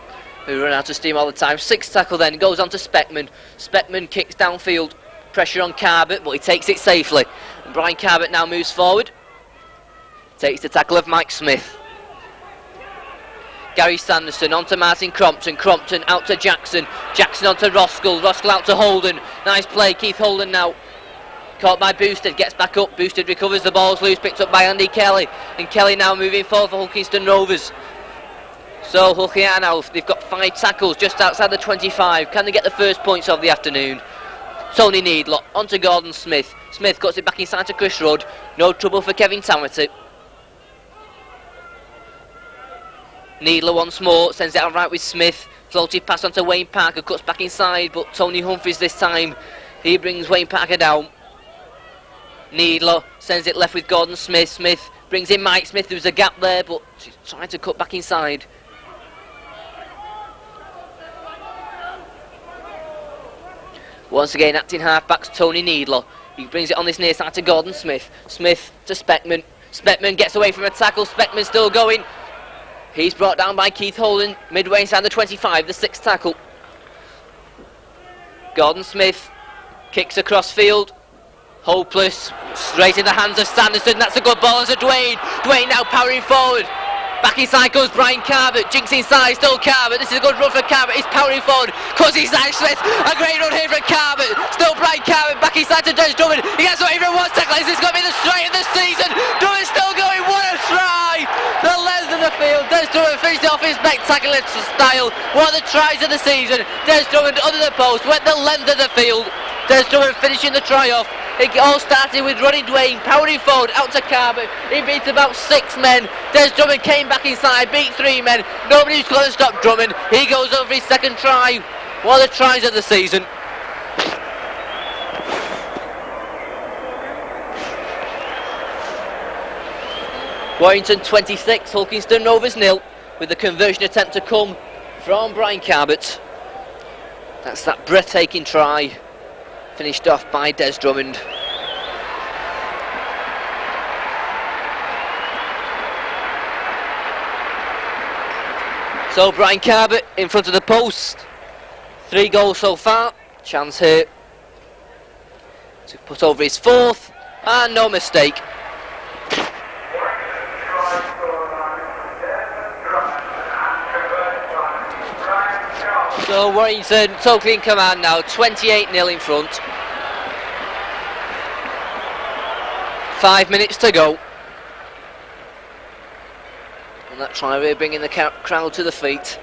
who run out of steam all the time. Sixth tackle then goes on to Speckman. Speckman kicks downfield. Pressure on Carbett, but he takes it safely. And Brian Carbett now moves forward. Takes the tackle of Mike Smith. Gary Sanderson on to Martin Crompton. Crompton out to Jackson. Jackson on to Roskell. Roskell out to Holden. Nice play. Keith Holden now. Caught by Boosted. Gets back up. Boosted recovers. The ball's loose. Picked up by Andy Kelly. And Kelly now moving forward for Hulkiston Rovers. So Hull now, they've got 5 tackles just outside the 25. Can they get the first points of the afternoon? Tony Needler on to Gordon Smith. Smith cuts it back inside to Chris Rudd. No trouble for Kevin Tamati. Needler once more, sends it out right with Smith. Floated pass onto Wayne Parker, cuts back inside, but Tony Humphries this time. He brings Wayne Parker down. Needler sends it left with Gordon Smith. Smith brings in Mike Smith. There's a gap there, but he's trying to cut back inside. Once again, acting half-back's Tony Needler. He brings it on this near side to Gordon Smith. Smith to Speckman. Speckman gets away from a tackle. Speckman still going. He's brought down by Keith Holden. Midway inside the 25, the 6th tackle. Gordon Smith kicks across field. Hopeless. Straight in the hands of Sanderson. That's a good ball as a Dwayne. Dwayne now powering forward. Back inside goes Brian Carbett. Jinks inside, still Carbett. This is a good run for Carbett. He's powering forward. Cuts inside Smith. A great run here from Carbett. Still Brian Carbett. Back inside to Des Drummond. He gets away from one tackle. This is going to be the strike of the season. Drummond still going. What a try! The the field. Des Drummond finished off in spectacular style. One of the tries of the season. Des Drummond under the post, went the length of the field. Des Drummond finishing the try off. It all started with Ronnie Dwayne powering forward out to Carver. He beat about 6 men. Des Drummond came back inside, beat 3 men. Nobody's going to stop Drummond. He goes over his second try. One of the tries of the season. Warrington 26, Hulkingston Rovers 0, with the conversion attempt to come from Brian Carbett. That's that breathtaking try, finished off by Des Drummond. So Brian Carbett in front of the post, 3 goals so far, chance here to put over his 4th, and no mistake. So Warrington totally in command now, 28-0 in front. 5 minutes to go. And that try really bringing the crowd to the feet.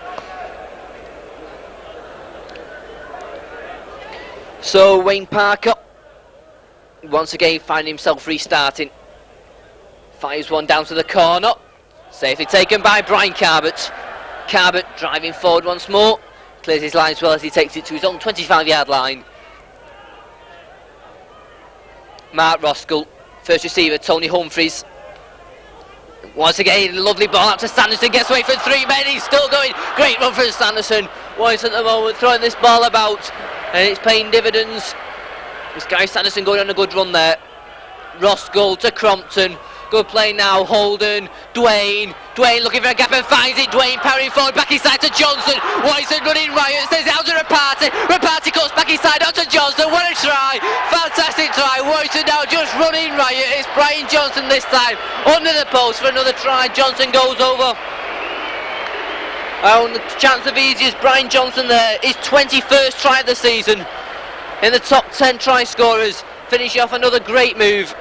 So Wayne Parker, once again finding himself restarting. Fires one down to the corner. Safely taken by Brian Carbett. Carbett driving forward once more. Clears his line as well as he takes it to his own 25-yard line. Mark Roskell, first receiver Tony Humphreys. Once again, lovely ball out to Sanderson, gets away from 3 men, he's still going. Great run from Sanderson. White at the moment throwing this ball about, and it's paying dividends. This guy Sanderson going on a good run there. Roskell to Crompton. Good play now, Holden, Dwayne looking for a gap and finds it. Dwayne parrying forward, back inside to Johnson. Whiteson running riot, stays out to Rapati. Rapati cuts back inside onto Johnson. What a try! Fantastic try. Whiteson now just running riot. It's Brian Johnson this time under the post for another try. Johnson goes over. On the chance of easiest, Brian Johnson there. His 21st try of the season. In the top 10 try scorers. Finishing off another great move.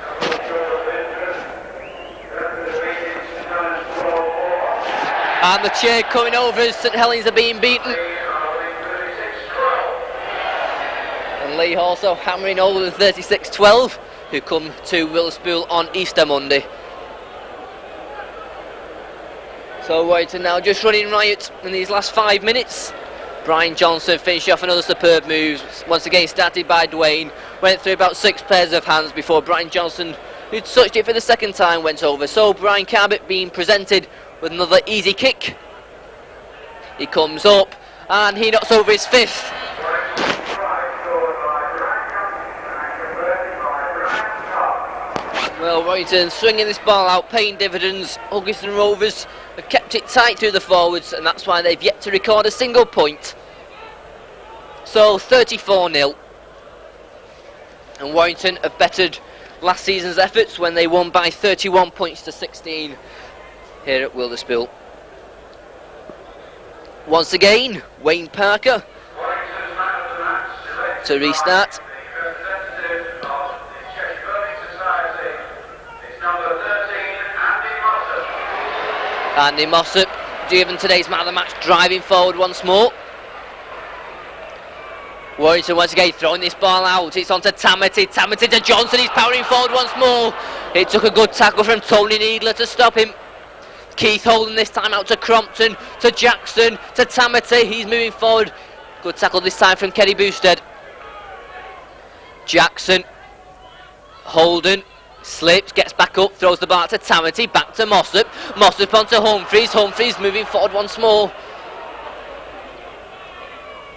And the cheer coming over as St Helens are being beaten. And Lee also hammering over the 36-12, who come to Willispool on Easter Monday. So Warrington now just running riot in these last 5 minutes. Brian Johnson finishing off another superb move. Once again started by Dwayne. Went through about 6 pairs of hands before Brian Johnson, who touched it for the second time, went over. So Brian Carbett being presented with another easy kick. He comes up and he knocks over his 5th. Well, Warrington swinging this ball out, paying dividends. Hulkingston Rovers have kept it tight through the forwards, and that's why they've yet to record a single point. So 34-0. And Warrington have bettered last season's efforts when they won by 31 points to 16 here at Wilderspool. Once again, Wayne Parker to restart. Andy Mossop, given today's man of the match, driving forward once more. Warrington once again throwing this ball out. It's on to Tamati. Tamati to Johnson. He's powering forward once more. It took a good tackle from Tony Needler to stop him. Keith Holden this time out to Crompton, to Jackson, to Tamati. He's moving forward. Good tackle this time from Kerry Boosted. Jackson. Holden. Slips, gets back up, throws the ball to Tamati, back to Mossop. Mossop onto Humphreys. Humphreys moving forward once more.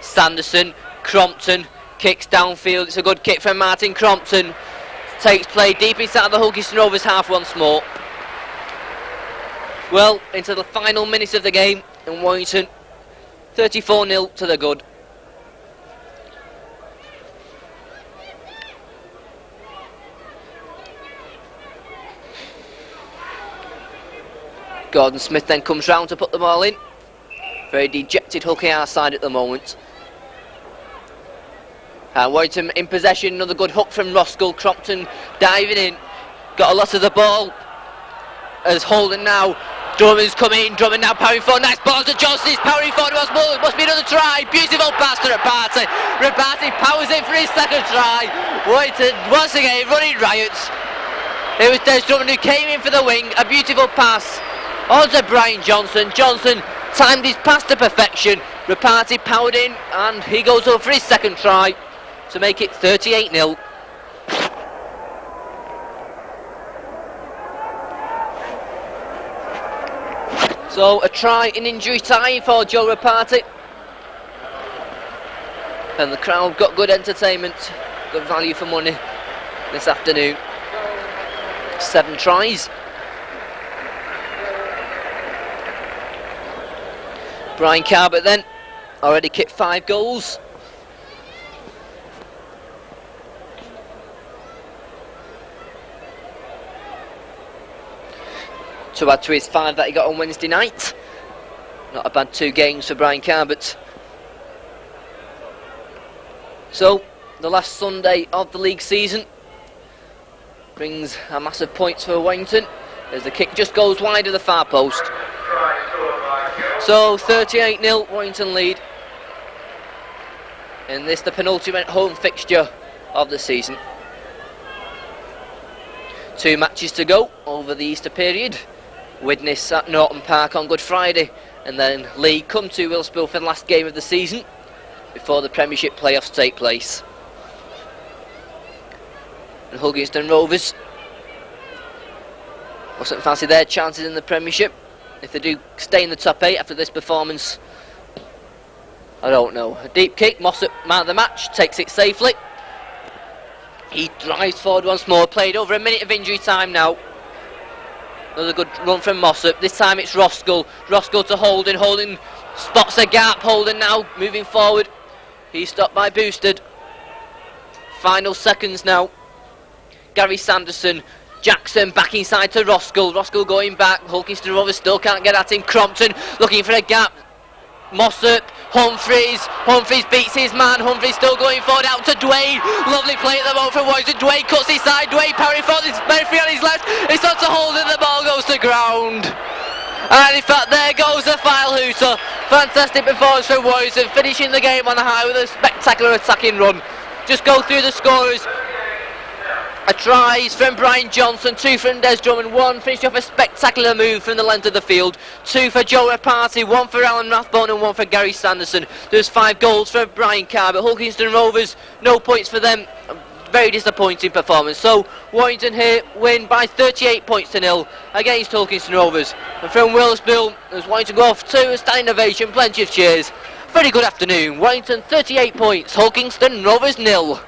Sanderson. Crompton kicks downfield. It's a good kick from Martin Crompton. Takes play deep inside the Hulkingston Rovers half once more. Well, into the final minutes of the game, and Warrington 34-0 to the good. Gordon Smith then comes round to put them all in. Very dejected Hulkie our side at the moment. And Warrington in possession, another good hook from Roskell. Crompton diving in, got a lot of the ball as Holden now Drummond's coming, Drummond now powering forward, nice ball to Johnson, he's powering forward, must be another try, beautiful pass to Rapati. Rapati powers in for his second try. Warrington once again running riots. It was Des Drummond who came in for the wing, a beautiful pass onto Brian Johnson. Johnson timed his pass to perfection, Rapati powered in and he goes over for his second try to make it 38-0. So a try in injury time for Joe Rapati. And the crowd got good entertainment, good value for money this afternoon. 7 tries. Brian Carbett then, already kicked 5 goals. To add to his 5 that he got on Wednesday night. Not a bad 2 games for Brian Carbett. So, the last Sunday of the league season brings a massive points for Warrington as the kick just goes wide of the far post. So 38-0 Warrington lead in this, the penultimate home fixture of the season. 2 matches to go over the Easter period. Widnes at Norton Park on Good Friday, and then League come to Willsbill for the last game of the season before the Premiership playoffs take place. And Hulkingston Rovers mustn't fancy their chances in the Premiership. If they do stay in the top 8 after this performance, I don't know. A deep kick, Mossop, man of the match, takes it safely. He drives forward once more, played over a minute of injury time now. Another good run from Mossop, this time it's Roskell. Roskell to Holden, Holden spots a gap, Holden now moving forward. He's stopped by Boosted. Final seconds now. Gary Sanderson, Jackson back inside to Roskell. Roskell going back, Hulkingston Rovers still can't get at him. Crompton looking for a gap. Mossop, Humphreys beats his man. Humphreys still going forward out to Dwayne. Lovely play at the moment from Warrington. Dwayne cuts inside. Dwayne parrying forward. It's Murphy on his left. It's on to Holden. The ball goes to ground. And in fact, there goes the final hooter. Fantastic performance from Warrington, finishing the game on a high with a spectacular attacking run. Just go through the scorers. A tries from Brian Johnson, 2 from Des Drummond, 1 finished off a spectacular move from the length of the field, 2 for Joe Rapati, 1 for Alan Rathbone and 1 for Gary Sanderson. There's 5 goals for Brian Carbett. Hulkingston Rovers, no points for them. Very disappointing performance. So Warrington here win by 38 points to 0 against Hulkingston Rovers. And from Willsbill, as Warrington go off to a standing ovation, plenty of cheers. Very good afternoon. Warrington 38 points, Hulkingston Rovers 0.